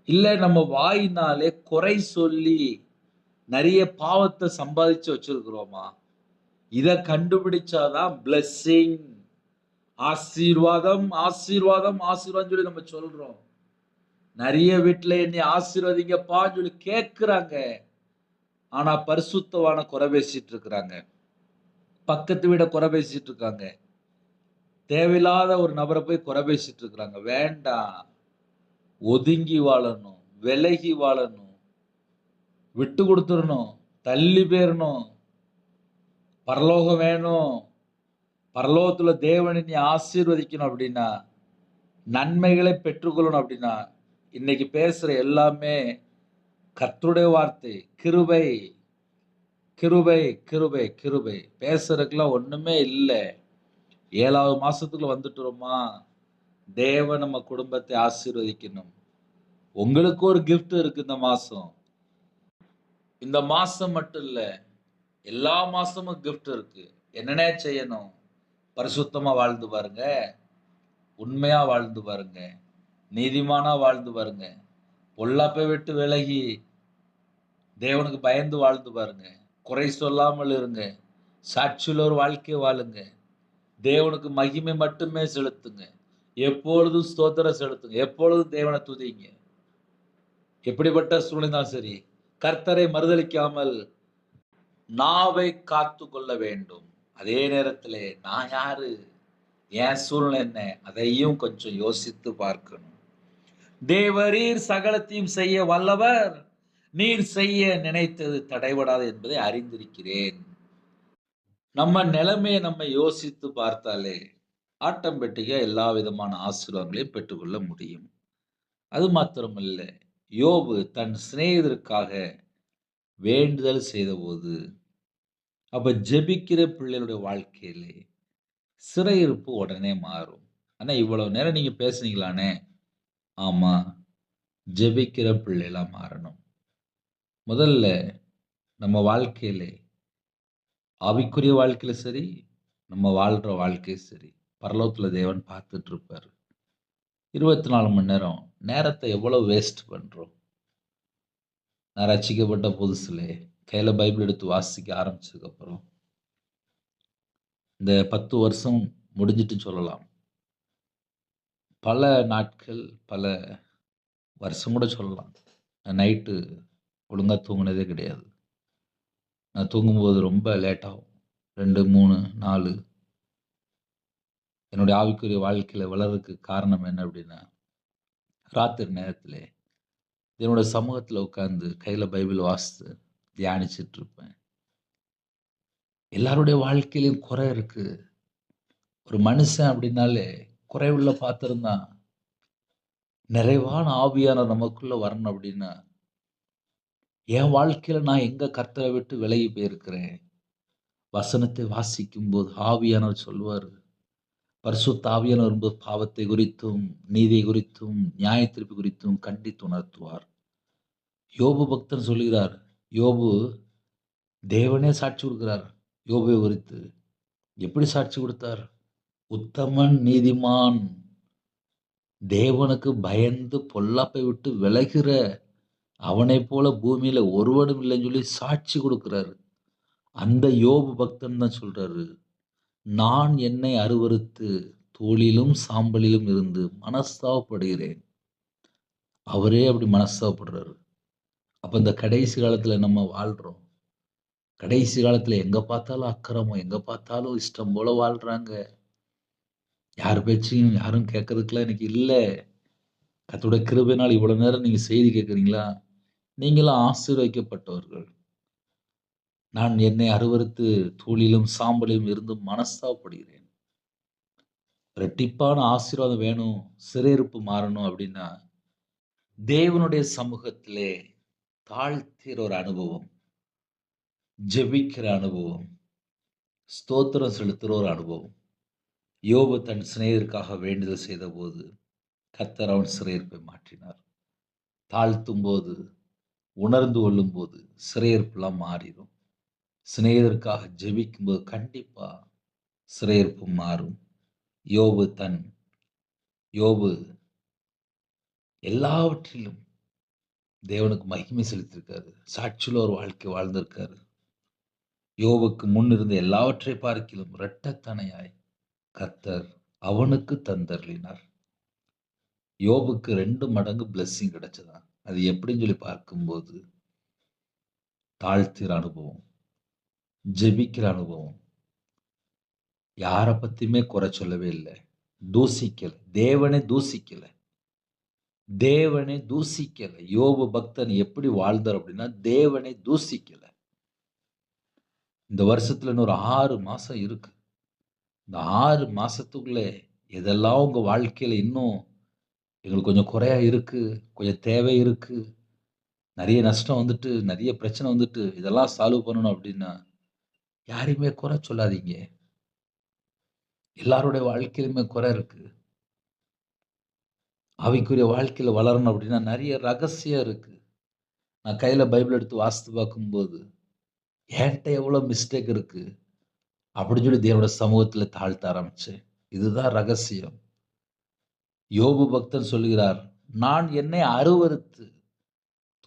Speaker 1: இல்ல நம்ம வாயினாலே குறை சொல்லி நிறைய பாவத்தை சம்பாதிச்சு வச்சிருக்கிறோமா? இத கண்டுபிடிச்சாதான் பிளெஸ்ஸிங், ஆசீர்வாதம், ஆசீர்வாதம், ஆசீர்வாதம் சொல்லி நம்ம சொல்றோம். நிறைய வீட்டுல என்னை ஆசீர்வதிங்கப்பான்னு சொல்லி கேட்கிறாங்க. ஆனா பரிசுத்தவான குறை பேசிட்டு இருக்கிறாங்க. பக்கத்து வீட குறை பேசிட்டு இருக்காங்க. தேவையில்லாத ஒரு நபரை போய் குறை பேசிட்டு இருக்கிறாங்க. வேண்டாம். ஒதுங்கி வாழணும், விலகி வாழணும், விட்டு கொடுத்துடணும், தள்ளி போயிடணும். பரலோகம் வேணும். பரலோகத்துல தேவனை நீ ஆசீர்வதிக்கணும் அப்படின்னா, நன்மைகளை பெற்றுக்கொள்ளணும் அப்படின்னா, இன்னைக்கு பேசுற எல்லாமே கர்த்தருடைய வார்த்தை. கிருபை, கிருபை, கிருபை, கிருபை. பேசுறதுக்கெல்லாம் ஒண்ணுமே இல்ல. 7வது மாசத்துக்குள்ள வந்துட்டோமா? தேவன் நம்ம குடும்பத்தை ஆசீர்வதிக்கணும். உங்களுக்கு ஒரு கிஃப்ட் இருக்கு இந்த மாசம். இந்த மாசம் மட்டும் இல்ல, எல்லா மாசமும் கிஃப்ட் இருக்கு. என்னென்ன செய்யணும்? பரிசுத்தமா வாழ்ந்து பாருங்க. உண்மையா வாழ்ந்து பாருங்க. நீதிமானா வாழ்ந்து பாருங்க. பொல்லாப்பை விட்டு விலகி தேவனுக்கு பயந்து வாழ்ந்து பாருங்க. குறை சொல்லாமல் இருங்க. சாட்சியுள்ள ஒரு வாழ்க்கை வாழுங்க. தேவனுக்கு மகிமை மட்டுமே செலுத்துங்க. எப்பொழுதும் ஸ்தோத்திரம் செலுத்துங்க. எப்பொழுதும் தேவனை துதிங்க. எப்படிப்பட்ட சூழ்நிலை தான் சரி, கர்த்தரை மறுதலிக்காமல் நாவை காத்து கொள்ள வேண்டும். அதே நேரத்திலே நான் யாரு, என் சூழ்நிலை என்ன, அதையும் கொஞ்சம் யோசித்து பார்க்கணும். தேவரீர் சகலத்தையும் செய்ய வல்லவர், நீர் செய்ய நினைத்தது தடைபடாது என்பதை அறிந்திருக்கிறேன். நம்ம நிலைமையை நம்ம யோசித்து பார்த்தாலே ஆட்டோமேட்டிக்கா எல்லா விதமான ஆசீர்வாதங்களையும் பெற்றுக்கொள்ள முடியும். அது மாத்திரமல்ல, யோபு தன் சிநேகிதருக்காக வேண்டுதல் செய்தபோது, அப்ப ஜெபிக்கிற பிள்ளைகளுடைய வாழ்க்கையிலே சிறையிருப்பு உடனே மாறும். ஆனா இவ்வளவு நேரம் நீங்க பேசுனீங்களானே, ஆமா, ஜெபிக்கிற பிள்ளைகளா மாறணும். முதல்ல நம்ம வாழ்க்கையிலே, ஆவிக்குரிய வாழ்க்கையில சரி, நம்ம வாழ்ற வாழ்க்கையும் சரி, பரலோகத்தில தேவன் பார்த்துட்டு இருப்பாரு. 24 மணி நேரம் நேரத்த எவ்வளோ வேஸ்ட் பண்றோம்? நான் ரட்சிக்கப்பட்ட புதுசுலே கையில பைபிள் எடுத்து வாசிக்க ஆரம்பிச்சதுக்கப்புறம், இந்த 10 வருஷம் முடிஞ்சுட்டுன்னு சொல்லலாம். பல நாட்கள், பல வருஷம் கூட சொல்லலாம். நான் நைட்டு ஒழுங்கா தூங்குனதே கிடையாது. நான் தூங்கும்போது ரொம்ப லேட் ஆகும். 2, 3, 4 என்னுடைய ஆவிக்குரிய வாழ்க்கையில வளர்றதுக்கு காரணம் என்ன அப்டின்னா, ராத்திரி நேரத்திலே என்னோட சமூகத்தில உட்கார்ந்து கையில பைபிள் வாசித்து தியானிச்சுட்டு இருப்பேன். எல்லாருடைய வாழ்க்கையிலயும் குறை இருக்கு. ஒரு மனுஷன் அப்டின்னாலே குறைவுள்ள பாத்திரம் தான். நிறைவான ஆவியானவர் நமக்குள்ள வரணும் அப்டின்னா, என் வாழ்க்கையில நான் எங்க கர்த்தரை விட்டு விலகி போயிருக்கிறேன். வசனத்தை வாசிக்கும்போது ஆவியானவர் சொல்லுவாரு. பரிசுத்த ஆவியானவர் வரும்போது பாவத்தை குறித்தும், நீதியை குறித்தும், நியாயத்தீர்ப்பு குறித்தும் கண்டித்து உணர்த்துவார். யோபு பக்தன் சொல்லுகிறார். யோபு தேவனே சாட்சி கொடுக்கிறார். யோபை குறித்து. எப்படி சாட்சி கொடுத்தார்? உத்தமன், நீதிமான், தேவனுக்கு பயந்து பொல்லாப்பை விட்டு விலகுற அவனைப் போல பூமியில ஒருவனும் இல்லைன்னு சொல்லி சாட்சி கொடுக்கிறாரு. அந்த யோபு பக்தன் தான் சொல்றாரு. நான் என்னை அருவருத்து தூளிலும் சாம்பலிலும் இருந்து மனஸ்தாபப்படுகிறேன். அவரே அப்படி மனஸ்தாபப்படுறாரு. அப்ப இந்த கடைசி காலத்துல நம்ம வாழ்றோம். கடைசி காலத்துல எங்க பார்த்தாலும் அக்கிரமம், எங்க பார்த்தாலும் இஷ்டம் போல வாழ்றாங்க. யார் பேச்சையும் யாரும் கேட்கறதுக்குலாம் இன்னைக்கு இல்ல. கர்த்தருடைய கிருபையினால இவ்வளவு நேரம் நீங்க செய்தி கேட்கிறீங்களா? நீங்கலாம் ஆசீர்வதிக்கப்பட்டவர்கள். நான் என்னை அருவருத்து தூளிலும் சாம்பலிலும் இருந்து மனஸ்தாபப்படுகிறேன். இரட்டிப்பான ஆசீர்வாதம் வேணும், சிறையிருப்பு மாறணும் அப்படின்னா, தேவனுடைய சமூகத்திலே தாழ்த்துகிற ஒரு அனுபவம், ஜெபிக்கிற அனுபவம், ஸ்தோத்திரம் செலுத்துற ஒரு அனுபவம். யோபு தன் சிநேகிதருக்காக வேண்டுதல் செய்தபோது, கர்த்தர் அவன் சிறையிருப்பை மாற்றினார். தாழ்த்தும்போது, உணர்ந்து கொள்ளும்போது சிறையிருப்புலாம் மாறிரும். சிநேகிதருக்காக ஜெபிக்கும்போது கண்டிப்பா சிறையிருப்பு மாறும். யோபு தன் யோபு எல்லாவற்றிலும் தேவனுக்கு மகிமை செலுத்தியிருக்காரு. சாட்சியுள்ள ஒரு வாழ்க்கை வாழ்ந்திருக்காரு. யோபுக்கு முன் இருந்த எல்லாவற்றை பார்க்கிலும் இரட்டத்தனையாய் கர்த்தர் அவனுக்கு தந்தருளினார். யோபுக்கு 2 மடங்கு பிளெஸ்ஸிங் கிடைச்சதாம். அது எப்படின்னு சொல்லி பார்க்கும்போது, தாழ்த்துகிற அனுபவம், ஜெபிக்கிற அனுபவம், யார பத்தியுமே குறை சொல்லவே இல்ல. தூசிக்கல. தேவனே தூசிக்கல. தேவனே தூசிக்கல. யோபு பக்தன் எப்படி வாழ்ந்தார் அப்படின்னா, தேவனை தூசிக்கல. இந்த வருஷத்துல இன்னொரு 6 மாசம் இருக்கு. இந்த 6 மாசத்துக்குள்ள எதெல்லாம் உங்க வாழ்க்கையில இன்னும் எங்களுக்கு கொஞ்சம் குறையா இருக்கு, கொஞ்சம் தேவை இருக்கு, நெறைய நஷ்டம் வந்துட்டு, நெறைய பிரச்சனை வந்துட்டு, இதெல்லாம் சால்வ் பண்ணணும் அப்படின்னா, யாரையுமே குறை சொல்லாதீங்க. எல்லாருடைய வாழ்க்கையிலுமே குறை இருக்கு. ஆவிக்குரிய வாழ்க்கையில வளரணும் அப்படின்னா நெறைய ரகசியம் இருக்கு. நான் கையில பைபிள் எடுத்து வாசித்து பார்க்கும்போது, என்ட்ட எவ்வளோ மிஸ்டேக் இருக்கு அப்படின்னு சொல்லி தேவனுடைய சமூகத்தில தாழ்த்த ஆரம்பிச்சேன். இதுதான் ரகசியம். யோபு பக்தன் சொல்லுகிறார், நான் என்னை அருவருத்து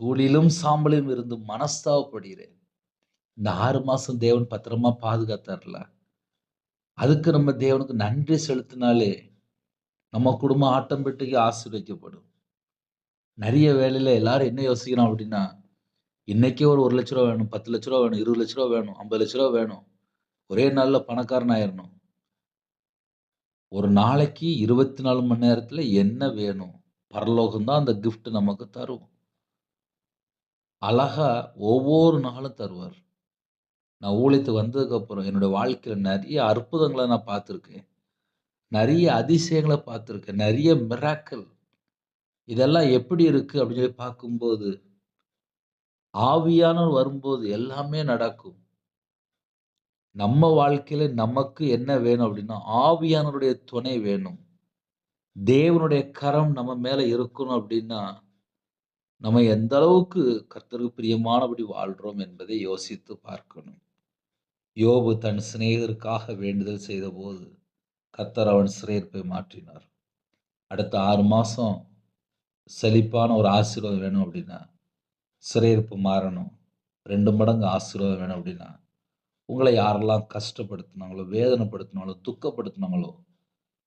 Speaker 1: தூளிலும் சாம்பலிலும் இருந்து மனஸ்தாபப்படுகிறேன். இந்த 6 மாசம் தேவன் பத்திரமா பாதுகாத்தார்ல. அதுக்கு நம்ம தேவனுக்கு நன்றி செலுத்தினாலே, நம்ம குடும்பம் ஆட்டோமேட்டிக்கா ஆசீர்வதிக்கப்படும். நெறைய வேளையில எல்லாரும் என்ன யோசிக்கிறோம் அப்படின்னா, இன்னைக்கே ஒரு ரூ. 1,00,000 வேணும், ரூ. 10,00,000 வேணும், ரூ. 20,00,000 வேணும், ரூ. 50,00,000 வேணும். ஒரே நாள்ல பணக்காரன் ஆயிரணும். ஒரு நாளைக்கு 24 மணி நேரத்துல என்ன வேணும்? பரலோகம் தான் அந்த கிஃப்ட் நமக்கு தரும். அழகா ஒவ்வொரு நாளும் தருவார். நான் ஊழியத்துக்கு வந்ததுக்கப்புறம் என்னோட வாழ்க்கையில நெறைய அற்புதங்கள நான் பார்த்துருக்கேன். நெறைய அதிசயங்கள பார்த்துருக்கேன். நெறைய மிராக்கிள். இதெல்லாம் எப்படி இருக்கு அப்படின்னு சொல்லி பார்க்கும்போது, ஆவியானவர் வரும்போது எல்லாமே நடக்கும். நம்ம வாழ்க்கையில நமக்கு என்ன வேணும் அப்படின்னா, ஆவியானவருடைய துணை வேணும். தேவனுடைய கரம் நம்ம மேல இருக்கணும் அப்படின்னா, நம்ம எந்த அளவுக்கு கர்த்தருக்கு பிரியமானபடி வாழ்றோம் என்பதை யோசித்து பார்க்கணும். யோபு தன் சிநேகிதருக்காக வேண்டுதல் செய்தபோது, கர்த்தர் அவன் சிறையிருப்பை மாற்றினார். அடுத்த 6 மாசம் செழிப்பான ஒரு ஆசீர்வாதம் வேணும் அப்படின்னா, சிறையிருப்பு மாறணும். 2 மடங்கு ஆசீர்வாதம் வேணும் அப்படின்னா, உங்கள யாரெல்லாம் கஷ்டப்படுத்துனாங்களோ, வேதனைப்படுத்துனாங்களோ, துக்கப்படுத்துனாங்களோ,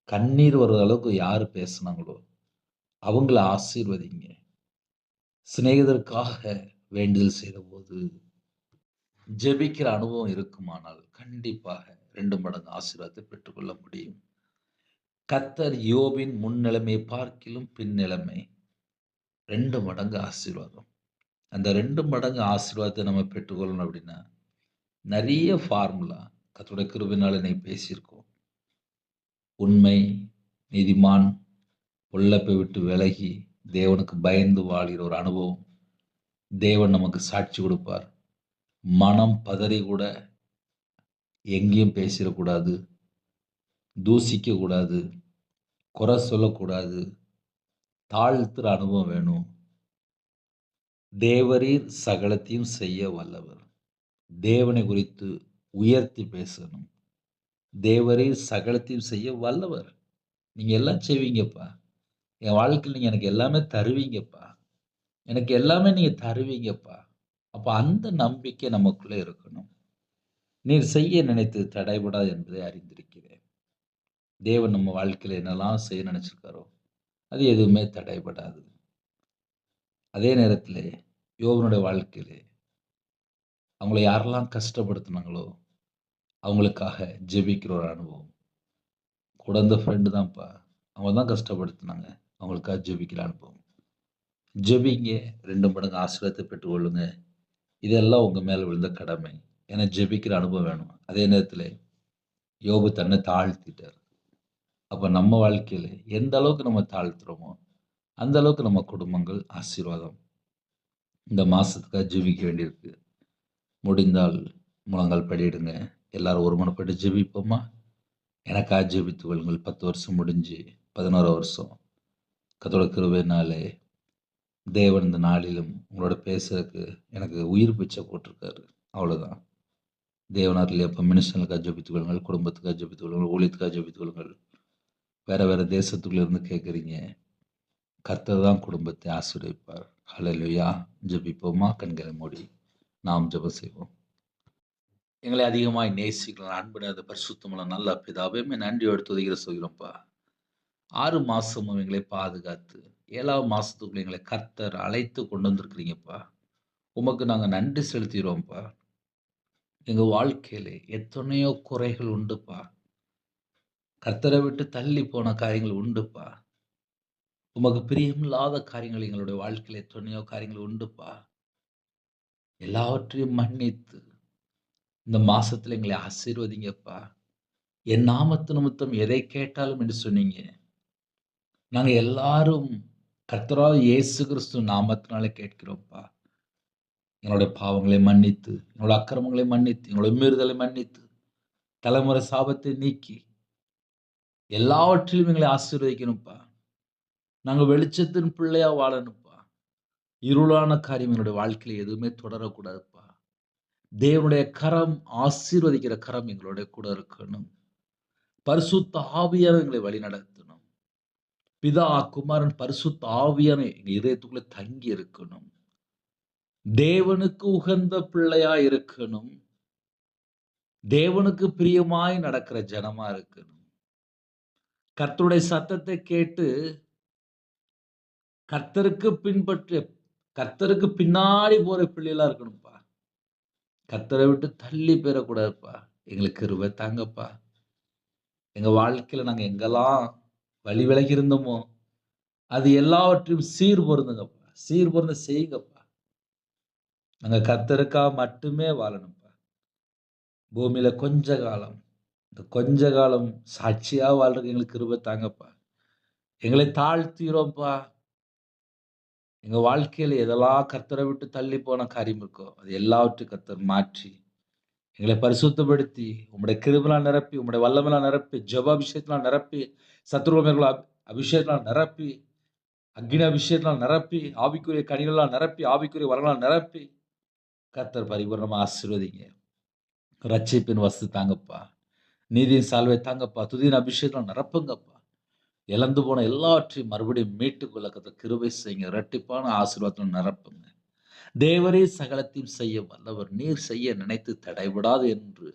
Speaker 1: கண்ணீர் வர்ற அளவுக்கு யாரு பேசுனாங்களோ, அவங்கள ஆசீர்வதிங்க. சிநேகிதருக்காக வேண்டுதல் செய்தபோது, ஜெபிக்கிற அனுபவம் இருக்குமானால், கண்டிப்பாக 2 மடங்கு ஆசீர்வாதத்தை பெற்றுக்கொள்ள முடியும். கர்த்தர் யோபின் முன்னிலைமையை பார்க்கிலும் பின்னிலைமை 2 மடங்கு ஆசீர்வாதம். அந்த 2 மடங்கு ஆசீர்வாதத்தை நம்ம பெற்றுக்கொள்ளணும் அப்படின்னா, நெறைய ஃபார்முலா கர்த்தருடைய கிருபையினால இன்னைக்கு பேசியிருக்கோம். உண்மை, நீதிமான், பொல்லாப்பை விட்டு விலகி, தேவனுக்கு பயந்து வாழ்கிற ஒரு அனுபவம். தேவன் நமக்கு சாட்சி கொடுப்பார். மனம் பதறி கூட எங்கேயும் பேசிறக்கூடாது. தூசிக்கக்கூடாது. குறை சொல்லக்கூடாது. தாழ்த்துற அனுபவம் வேணும். தேவரீர் சகலத்தையும் செய்ய வல்லவர். தேவனை குறித்து உயர்த்தி பேசணும். தேவரீர் சகலத்தையும் செய்ய வல்லவர். நீங்க எல்லாம் செய்வீங்கப்பா. என் வாழ்க்கையில நீங்க எனக்கு எல்லாமே தருவீங்கப்பா. எனக்கு எல்லாமே நீங்க தருவீங்கப்பா. அப்ப அந்த நம்பிக்கை நமக்குள்ள இருக்கணும். நீர் செய்ய நினைத்தது தடைபடாது என்பதை அறிந்திருக்கிறேன். தேவன் நம்ம வாழ்க்கையில என்னெல்லாம் செய்ய நினைச்சிருக்காரோ, அது எதுவுமே தடைபடாது. அதே நேரத்திலே யோபனுடைய வாழ்க்கையிலே அவங்கள யாரெல்லாம் கஷ்டப்படுத்துனாங்களோ, அவங்களுக்காக ஜெபிக்கிற ஒரு அனுபவம். கூட இருந்த ஃப்ரெண்டு தான்ப்பா. அவங்க தான் கஷ்டப்படுத்துனாங்க. அவங்களுக்காக ஜெபிக்கிற அனுபவம். ஜெபிங்க 2 மடங்கு ஆசீர்வாதத்தை பெற்றுக்கொள்ளுங்க. இதெல்லாம் உங்க மேல விழுந்த கடமை. ஏன்னா ஜெபிக்கிற அனுபவம் வேணும். அதே நேரத்தில யோபு தன்னை தாழ்த்திட்டார். அப்ப நம்ம வாழ்க்கையில எந்த அளவுக்கு நம்ம தாழ்த்துறோமோ, அந்த அளவுக்கு நம்ம குடும்பங்கள் ஆசீர்வாதம். இந்த மாசத்துக்காக ஜெபிக்க வேண்டியிருக்கு. முடிந்தால் முழங்கால் படியிடுங்க. எல்லாரும் ஒருமனப்பட்டு ஜெபிப்போமா? எனக்காக ஜெபித்துக் கொள்ளுங்கள். 10 வருஷம் முடிஞ்சு 11 வருஷம். கர்த்தருடைய கிருபையினாலே தேவன் இந்த நாளிலும் உங்களோட பேசுறதுக்கு எனக்கு உயிர் பிச்சை போட்டிருக்காரு. அவ்வளோதான். தேவனாரில் எப்போ மினிஸ்டர்களுக்காக ஜெபித்துக் கொள்ளுங்கள், குடும்பத்துக்காக ஜெபித்துக் கொள்ளுங்கள், ஊழியத்துக்காக ஜெபித்துக் கொள்ளுங்கள். வேற வேற தேசத்துக்குள்ள இருந்து கேட்குறீங்க. கர்த்தர் தான் குடும்பத்தை ஆசீர்வதிப்பார். ஹல்லேலூயா. ஜெபிப்போமா? கண்களை மூடி நாம் ஜெபம் செய்வோம். எங்களை அதிகமாய் நேசிக்கிற அன்பு நிறைந்த பரிசுத்தமுள்ள நல்ல பிதாவே, உம்மை நன்றியோடு துதிக்கிற சொல்கிறோம்ப்பா. 6 மாசமும் எங்களை பாதுகாத்து 7ஆம் மாசத்துக்குள்ள எங்களை கர்த்தர் அழைத்து கொண்டு வந்திருக்கிறீங்கப்பா. உமக்கு நாங்க நன்றி செலுத்துகிறோம்ப்பா. எங்க வாழ்க்கையிலே எத்தனையோ குறைகள் உண்டுப்பா. கர்த்தரை விட்டு தள்ளி போன காரியங்கள் உண்டுப்பா. உமக்கு பிரியமில்லாத காரியங்கள் எங்களுடைய வாழ்க்கையில எத்தனையோ காரியங்கள் உண்டுப்பா. எல்லாவற்றையும் மன்னித்து இந்த மாசத்துல எங்களை ஆசீர்வதிங்கப்பா. என் நாமத்து நிமித்தம் எதை கேட்டாலும் என்று சொன்னீங்க. நாங்க எல்லாரும் கர்த்தராகிய இயேசு கிறிஸ்து நாமத்தினாலே கேட்கிறோம்ப்பா. எங்களுடைய பாவங்களை மன்னித்து, எங்களுடைய அக்கிரமங்களை மன்னித்து, எங்களுடைய மீறுதலை மன்னித்து, தலைமுறை சாபத்தை நீக்கி, எல்லாவற்றிலும் எங்களை ஆசீர்வதிக்கணும்ப்பா. நாங்க வெளிச்சத்தின் பிள்ளையா வாழணும்ப்பா. இருளான காரியம் எங்களுடைய வாழ்க்கையில எதுவுமே தொடரக்கூடாதுப்பா. தேவனுடைய கரம், ஆசீர்வதிக்கிற கரம் எங்களோட கூட இருக்கணும். பரிசுத்த ஆவியானவர் எங்களை வழிநடத்தணும். பிதா, குமாரன், பரிசுத்த ஆவியானவர் எங்க இதயத்துக்குள்ள தங்கி இருக்கணும். தேவனுக்கு உகந்த பிள்ளையா இருக்கணும். தேவனுக்கு பிரியமாய் நடக்கிற ஜனமா இருக்கணும். கர்த்தருடைய சத்தத்தை கேட்டு கர்த்தருக்கு பின்னாடி போற பிள்ளைகளா இருக்கணும்ப்பா. கர்த்தரை விட்டு தள்ளி போயிறக்கூடாதுப்பா. எங்களுக்கு கிருபை தாங்கப்பா. எங்க வாழ்க்கையில நாங்க எங்கெல்லாம் வழி விலகி இருந்தோமோ, அது எல்லாவற்றையும் சீர் பொருந்துங்கப்பா. சீர் பொருந்த செய்யுங்கப்பா. நாங்க கர்த்தருக்காக மட்டுமே வாழணும்ப்பா. பூமியில கொஞ்ச காலம், இந்த கொஞ்ச காலம் சாட்சியா வாழ்றதுக்கு எங்களுக்கு கிருபை தாங்கப்பா. எங்களை தாழ்த்துகிறோம்ப்பா. எங்க வாழ்க்கையில எதெல்லாம் கர்த்தரை விட்டு தள்ளி போன காரியம் இருக்கோ, அது எல்லாவற்றையும் கர்த்தர் மாற்றி, எங்களை பரிசுத்தப்படுத்தி, உம்முடைய கிருபையினால் நிரப்பி, உம்முடைய வல்லமையினால் நிரப்பி, ஜெப அபிஷேகத்தினால் நிரப்பி, சத்துருவ மேற்கொள்ள அபிஷேகத்தினால் நிரப்பி, அக்கினி அபிஷேகத்தால் நிரப்பி, ஆவிக்குரிய கனிகளால் நிரப்பி, ஆவிக்குரிய வரங்களால் நிரப்பி, கர்த்தர் பரிபூரணமா ஆசீர்வதிங்க. ரட்சிப்பின் வஸ்து தாங்கப்பா. நீதியின் சால்வை தாங்கப்பா. துதியின் அபிஷேகத்தால் நிரப்புங்கப்பா. இழந்து போன எல்லாவற்றையும் மறுபடியும் மீட்டுக்கொள்ள கர்த்தர் கிருபை செய்யுங்க. இரட்டிப்பான ஆசீர்வாதத்தால் நிரப்புங்க. தேவரே சகலத்தையும் செய்ய வல்லவர். நீர் செய்ய நினைத்து தடைபடாது என்று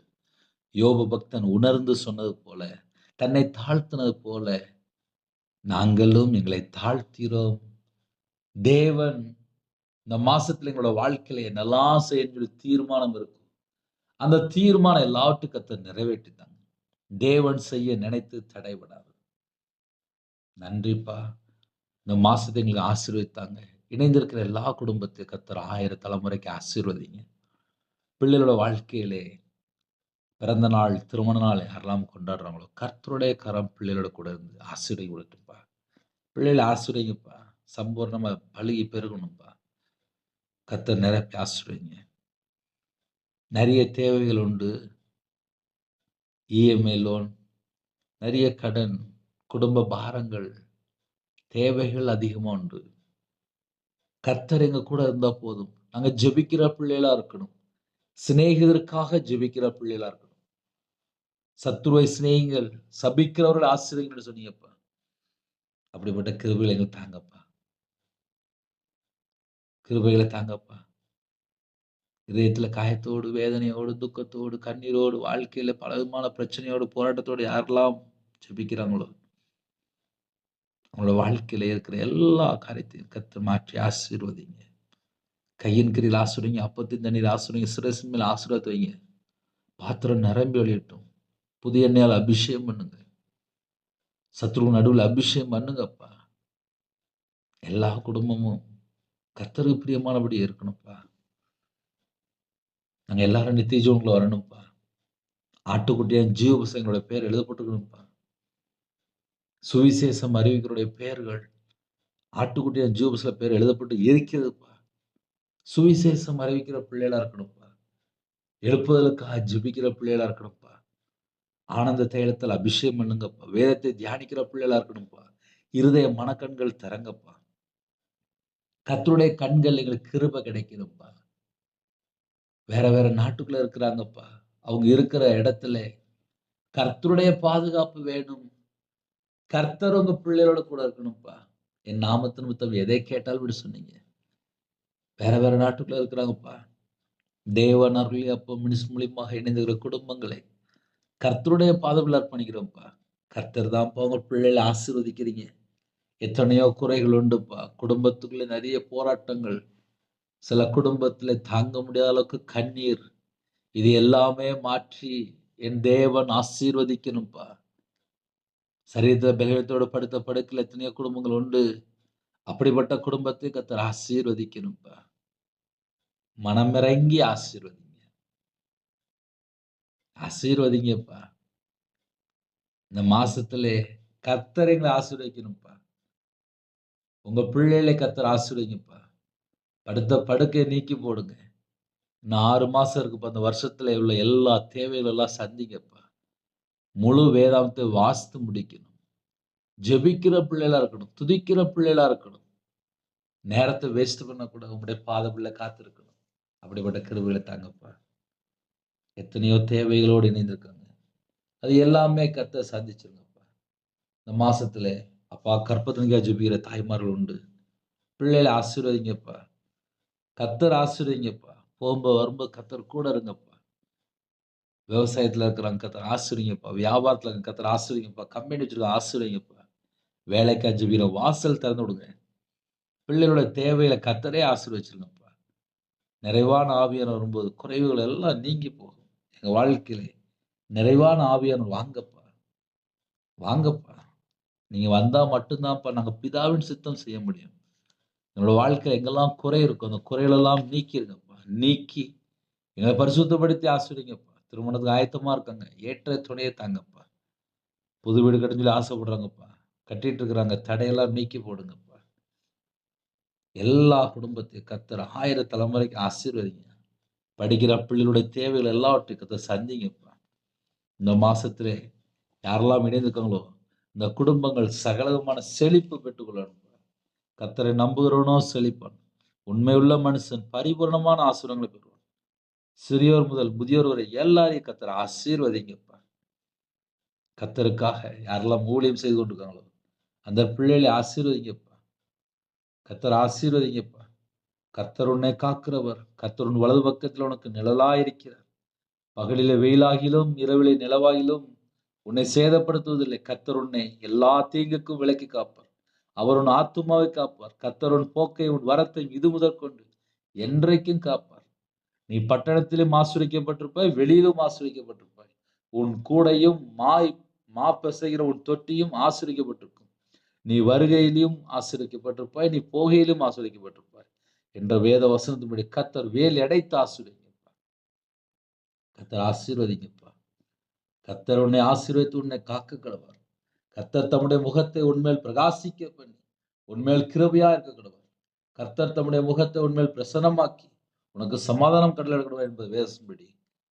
Speaker 1: யோபு பக்தன் உணர்ந்து சொன்னது போல, தன்னை தாழ்த்தினது போல நாங்களும் எங்களை தாழ்த்திறோம். தேவன் இந்த மாசத்துல எங்களோட வாழ்க்கையில என்னெல்லாம் செய்யணும்னு சொல்லி தீர்மானம் இருக்கும். அந்த தீர்மானம் எல்லாவற்றையும் கர்த்தர் நிறைவேற்றித்தாங்க. தேவன் செய்ய நினைத்து தடைபடாது. நன்றிப்பா. இந்த மாசத்தை எங்களுக்கு ஆசீர்வதித்தாங்க. இணைந்திருக்கிற எல்லா குடும்பத்தையும் கர்த்தர் 1000 தலைமுறைக்கு ஆசீர்வதிங்க. பிள்ளைகளோட வாழ்க்கையிலே பிறந்த நாள், திருமண நாள் யாரெல்லாம் கொண்டாடுறாங்களோ, கர்த்தருடைய கரம் பிள்ளைகளோட கூட இருந்து ஆசீர்வதி கொடுத்துப்பா. பிள்ளைகளை ஆசீர்வதிங்கப்பா. சம்பூர்ணமா பலுகி பெருகணும்ப்பா. கர்த்தர் நிரப்பி ஆசீர்வதிங்க. நிறைய தேவைகள் உண்டு. இஎம்ஐ லோன், நிறைய கடன், குடும்ப பாரங்கள், தேவைகள் அதிகமா உண்டு. கர்த்தர் எங்க கூட இருந்தா போதும். நாங்க ஜெபிக்கிற பிள்ளைகளா இருக்கணும். சிநேகிதருக்காக ஜெபிக்கிற பிள்ளைகளா இருக்கணும். சத்துருவை சிநேகிங்கள், சபிக்கிறவர்கள் ஆசீர்வதிங்கள்னு சொன்னீங்கப்பா. அப்படிப்பட்ட கிருபைகளை எங்களுக்கு தாங்கப்பா. கிருபைகளை தாங்கப்பா. இதயத்துல காயத்தோடு, வேதனையோடு, துக்கத்தோடு, கண்ணீரோடு, வாழ்க்கையில பலவிதமான பிரச்சனையோடு, போராட்டத்தோடு யாரெல்லாம் ஜெபிக்கிறாங்களோ, அவங்களோட வாழ்க்கையில இருக்கிற எல்லா காரியத்தையும் கர்த்தர் மாற்றி ஆசீர்வதிங்க. கையின் கிரியில் ஆசீர்வதிங்க, அப்பத்தின் தண்ணீர் ஆசீர்வதிங்க, சிரசின் மேல் ஆசீர்வாதத்தை வைங்க. பாத்திரம் நிரம்பி வழியட்டும். புதிய எண்ணெயால் அபிஷேகம் பண்ணுங்க. சத்ருவின் நடுவில் அபிஷேகம் பண்ணுங்கப்பா. எல்லா குடும்பமும் கர்த்தருக்கு பிரியமானபடி இருக்கணும்ப்பா. நாங்க எல்லாரும் நித்திய ஜீவனுக்குள்ள வரணும்ப்பா. ஆட்டுக்குட்டியான் ஜீவ புஸ்தகங்களோட பேர் எழுதப்பட்டிருக்கணும்ப்பா. சுவிசேஷம் அறிவிக்கிறோடைய பெயர்கள் ஆட்டுக்குட்டியான் ஜீவ புஸ்தகத்துல பேர் எழுதப்பட்டு இருக்கிறதுப்பா. சுவிசேஷம் அறிவிக்கிற பிள்ளைகளா இருக்கணும்ப்பா. எழுப்புதலுக்காக ஜெபிக்கிற பிள்ளைகளா இருக்கணும்ப்பா. ஆனந்த தைலத்தில் அபிஷேகம் பண்ணுங்கப்பா. வேதத்தை தியானிக்கிற பிள்ளைகளா இருக்கணும்ப்பா. இருதய மனக்கண்கள் திறங்கப்பா. கர்த்தருடைய கண்கள் எங்களுக்கு கிருபை கிடைக்கணும்ப்பா. வேற வேற நாட்டுக்குள்ள இருக்கிறாங்கப்பா. அவங்க இருக்கிற இடத்துல கர்த்தருடைய பாதுகாப்பு வேணும். கர்த்தர் உங்க பிள்ளைகளோட கூட இருக்கணும்ப்பா. என் நாமத்து நிமித்தம் எதை கேட்டாலும் விட சொன்னீங்க. வேற வேற நாட்டுக்குள்ள இருக்கிறாங்கப்பா. தேவன் அருளி அப்போ மினிஸ் மூலியமாக இணைந்துகிற குடும்பங்களை கர்த்தருடைய பாதத்தில் அர்ப்பணிக்கிறோம்ப்பா. கர்த்தர் தான்ப்பா உங்க பிள்ளைகளை ஆசீர்வதிக்கிறீங்க. எத்தனையோ குறைகள் உண்டுப்பா. குடும்பத்துக்குள்ள நிறைய போராட்டங்கள். சில குடும்பத்துல தாங்க முடியாத அளவுக்கு கண்ணீர். இது எல்லாமே மாற்றி என் தேவன் ஆசீர்வதிக்கணும்ப்பா. சரீரத்துல பலவீனத்தோடு படுத்த படுக்கையில எத்தனையோ குடும்பங்கள் உண்டு. அப்படிப்பட்ட குடும்பத்தை கர்த்தர் ஆசீர்வதிக்கணும்ப்பா. மனமிறங்கி ஆசீர்வதிங்க. ஆசீர்வதிங்கப்பா. இந்த மாசத்திலே கர்த்தர் எங்களை ஆசீர்வதிக்கணும்ப்பா. உங்க பிள்ளைகளை கர்த்தர் ஆசீர்வதிங்கப்பா. படுத்த படுக்கையை நீக்கி போடுங்க. இன்னும் 6 மாசம் இருக்குப்பா. அந்த வருஷத்துல உள்ள எல்லா தேவைகள் எல்லாம் சந்திங்கப்பா. முழு வேதாகத்தை வாசித்து முடிக்கணும். ஜெபிக்கிற பிள்ளைகளா இருக்கணும். துதிக்கிற பிள்ளைகளா இருக்கணும். நேரத்தை வேஸ்ட் பண்ணக்கூடாது. உங்களுடைய பாதத்துல காத்திருக்கணும். அப்படிப்பட்ட கிருபைகளை தாங்கப்பா. எத்தனையோ தேவைகளோடு இணைந்திருக்காங்க. அது எல்லாமே கர்த்தர் சந்திச்சிருங்கப்பா. இந்த மாசத்துல அப்பா கற்பதனிக்கா ஜெபிக்கிற தாய்மார்கள் உண்டு. பிள்ளைகளை ஆசீர்வதிங்கப்பா. கர்த்தர் ஆசீர்வதிங்கப்பா. போகும்போது வரும்போது கர்த்தர் கூட இருங்கப்பா. விவசாயத்துல இருக்கிறவங்க கர்த்தர் ஆசீர்வதிங்கப்பா. வியாபாரத்துல இருக்க கர்த்தர் ஆசீர்வதிங்கப்பா. கம்பெனி வச்சிருக்க ஆசீர்வதிங்கப்பா. வேலைக்கா ஜெபிக்கிற வாசல் திறந்து விடுங்க. பிள்ளைகளோட தேவைகளை கர்த்தரே ஆசீர்வதிச்சிருங்கப்பா. நிறைவான ஆவியானவர் வரும்போது குறைவுகள் எல்லாம் நீங்கி போகும். எங்க வாழ்க்கையிலே நிறைவான ஆவியானவர் வாங்கப்பா. வாங்கப்பா. நீங்க வந்தா மட்டும் தான்ப்பா நாங்க பிதாவின் சித்தம் செய்ய முடியும். என்னோட வாழ்க்கையில எங்கெல்லாம் குறை இருக்கோ, அந்த குறைகளெல்லாம் நீக்கிருங்கப்பா. நீக்கி எங்களை பரிசுத்தப்படுத்தி ஆசீர்வதிங்கப்பா. திருமணத்துக்கு ஆயத்தமா இருக்காங்க. ஏற்ற துணையை தாங்கப்பா. புது வீடு கட்டணும்னு சொல்லி ஆசைப்படுறாங்கப்பா. கட்டிட்டு இருக்கிறாங்க. தடையெல்லாம் நீக்கி போடுங்கப்பா. எல்லா குடும்பத்தையும் கர்த்தர் 1000 தலைமுறைக்கு ஆசீர்வதிங்க. படிக்கிற பிள்ளைகளுடைய தேவைகள் எல்லாவற்றையும் கர்த்தர் சந்திங்கப்பா. இந்த மாசத்திலே யாரெல்லாம் இணைந்திருக்காங்களோ, இந்த குடும்பங்கள் சகலவிதமான செழிப்பு பெற்றுக்கொள்ளணும்ப்பா. கர்த்தரை நம்புகிறவனோ செழிப்பான். உண்மையுள்ள மனுஷன் பரிபூர்ணமான ஆசீர்வாதங்களை பெறுவான். சிறியோர் முதல் முதியோர் வரை எல்லாரையும் கர்த்தர் ஆசீர்வதிங்கப்பா. கர்த்தருக்காக யாரெல்லாம் ஊழியம் செய்து கொண்டிருக்காங்களோ அந்த பிள்ளைகளை ஆசீர்வதிங்கப்பா. கர்த்தர் ஆசீர்வதிங்கப்பா. கர்த்தர் உன்னை காக்கிறவர். கர்த்தர் உன் வலது பக்கத்தில் உனக்கு நிழலாயிருக்கிறார். பகலிலே வெயிலாகிலும் இரவிலே நிலவாகிலும் உன்னை சேதப்படுத்துவதில்லை. கர்த்தர் உன்னை எல்லா தீங்குக்கும் விலக்கி காப்பார். அவர் உன் ஆத்துமாவை காப்பார். கர்த்தர் உன் போக்கை உன் வரத்தை இது முதற்கொண்டு என்றைக்கும் காப்பார். நீ பட்டணத்திலும் ஆசீர்வதிக்கப்பட்டிருப்பாய், வெளியிலும் ஆசீர்வதிக்கப்பட்டிருப்பாய். உன் கூடையும் மா பிசைகிற உன் தொட்டியும் ஆசீர்வதிக்கப்பட்டிருக்கும். நீ வருகையிலும் ஆசீர்வதிக்கப்பட்டிருப்பாய், நீ போகையிலும் ஆசீர்வதிக்கப்பட்டிருப்பாய் என்ற வேத வசனத்தின்படி கர்த்தர் வேல் அடைத்து ஆசீர்வதிங்கப்பா. கர்த்தர் ஆசீர்வதிங்கப்பா. கர்த்தர் உன்னை ஆசீர்வதித்து உன்னை காக்க கடவார். கர்த்தர் தம்முடைய முகத்தை உன்மேல் பிரகாசிக்க பண்ணி உன்மேல் கிருபையா இருக்க கடவார். கர்த்தர் தம்முடைய முகத்தை உன்மேல் பிரசன்னமாக்கி உனக்கு சமாதானம் கடலிடக்கூடாது என்பது வேதத்தின்படி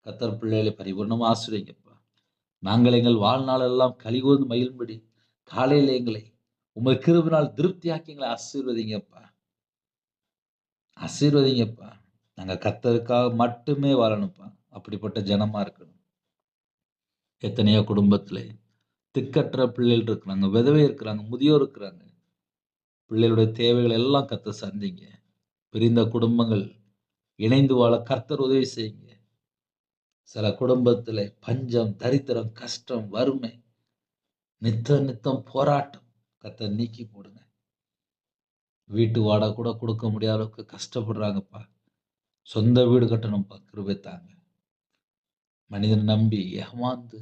Speaker 1: கர்த்தர் பிள்ளைகளை பரிபூர்ணமாக ஆசீர்வதிங்கப்பா. நாங்கள் எங்கள் வாழ்நாளெல்லாம் கலிகூர்ந்து மகிழும்படி காலையில் எங்களை உங்கள் கிருபையினால் திருப்தியாக்கி எங்களை ஆசீர்வதிங்கப்பா. ஆசீர்வதிங்கப்பா. நாங்கள் கர்த்தருக்காக மட்டுமே வாழணும்ப்பா. அப்படிப்பட்ட ஜனமா இருக்கணும். எத்தனையோ குடும்பத்தில் திக்கற்ற பிள்ளைகள் இருக்கிறாங்க, விதவை இருக்கிறாங்க, முதியோர் இருக்கிறாங்க. பிள்ளைகளுடைய தேவைகள் எல்லாம் கர்த்தர் சந்திங்க. பிரிந்த குடும்பங்கள் இணைந்து வாழ கர்த்தர் உதவி செய்யுங்க. சில குடும்பத்தில் பஞ்சம், தரித்திரம், கஷ்டம், வறுமை, நித்தம் போராட்டம் கர்த்தர் நீக்கி போடுங்க. வீட்டு வாடகை கூட கொடுக்க முடியாத அளவுக்கு கஷ்டப்படுறாங்கப்பா. சொந்த வீடு கட்டணும்ப்பா. கிருபை தாங்க. மனிதனை நம்பி ஏமாந்து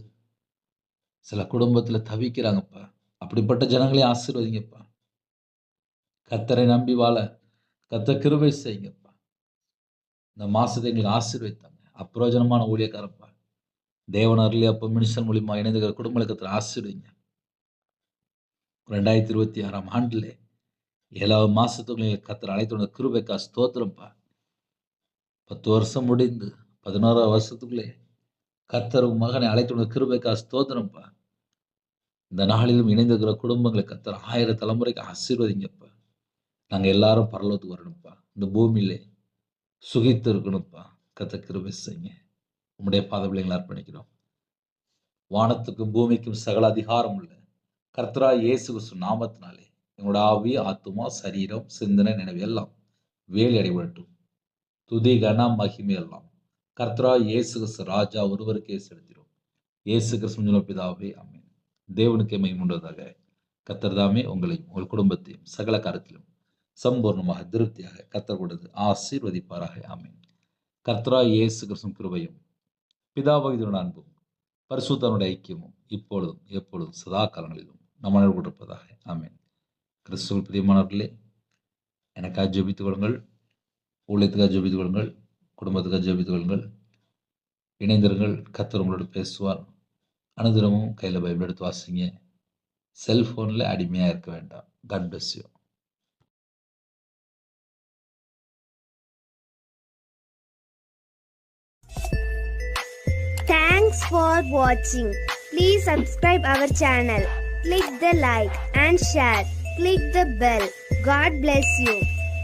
Speaker 1: சில குடும்பத்தில் தவிக்கிறாங்கப்பா. அப்படிப்பட்ட ஜனங்களையும் ஆசீர்வதிங்கப்பா. கர்த்தரை நம்பி வாழ கர்த்தர் கிருபை செய்யுங்கப்பா. இந்த மாசத்தை எங்களுக்கு ஆசீர்வதித்தாங்க. அப்பிரோஜனமான ஊழியக்காரப்பா. தேவன் அருளி அப்போ மினிஸ்டர் மூலியமா இணைந்துகிற குடும்பங்களை கர்த்தர் ஆசீர்வதிங்க. 2026 ஆண்டிலே 7வது மாசத்துக்குள்ளே கர்த்தர் அழைத்து வந்த கிருபைக்கா ஸ்தோத்திரம்ப்பா. 10 வருஷம் முடிந்து 11வது வருஷத்துக்குள்ளே கர்த்தர் மகனை அழைத்து வந்த கிருபைக்கா ஸ்தோத்திரம்ப்பா. இந்த நாளிலும் இணைந்திருக்கிற குடும்பங்களை கர்த்தர் 1000 தலைமுறைக்கு ஆசீர்வதிங்கப்பா. நாங்கள் எல்லாரும் பரலோகத்துக்கு வரணும்ப்பா. இந்த பூமியிலே சுகித்து இருக்கணும்ப்பா. கர்த்தர் கிருபை செய்யுங்க. உம்முடைய பாதபிள்ளைகளை அர்ப்பணிக்கிறோம். வானத்துக்கும் பூமிக்கும் சகல அதிகாரம் உள்ள கர்த்தராகிய இயேசு கிறிஸ்து நாமத்தினாலே எங்களோட ஆவி, ஆத்துமா, சரீரம், சிந்தனை, நினைவு எல்லாம் வேலி அடைபடட்டும். துதி, கன, மகிமை எல்லாம் கர்த்தராகிய இயேசு கிறிஸ்து ராஜா ஒருவருக்கே செலுத்திடும். இயேசு கிறிஸ்து பிதாவே ஆமென். தேவனுக்கே மகிமை உண்டாவதாக. கர்த்தர் தாமே உங்களையும் உங்கள் குடும்பத்தையும் சகல காரியத்திலும் சம்பூர்ணமாக திருப்தியாக கர்த்தர் கொடுத்து ஆசீர்வதிப்பாராக. ஆமென். கர்த்தராகிய இயேசு கிறிஸ்துவின் கிருபையும் பிதாவாகிய அன்பும் பரிசுத்தனுடைய ஐக்கியமும் இப்பொழுதும் எப்பொழுதும் சதா காலங்களிலும் நம்ம கொடுப்பதாக. ஆமென். கிறிஸ்துவில் பிரியமானவர்களே, எனக்காக ஜெபித்துக் கொள்ளுங்கள். ஊழியத்துக்காக ஜெபித்துக் கொள்ளுங்கள். குடும்பத்துக்காக ஜெபித்துக் கொள்ளுங்கள். இணைந்திருங்கள். கர்த்தர் உங்களோடு பேசுவார். அனுதினமும் கையில் பைபிள் எடுத்து வாசிங்க. செல்போனில் அடிமையாக இருக்க வேண்டாம். God bless you.
Speaker 2: Thanks for watching. Please subscribe our channel. Click the like and share. Click the bell. God bless you.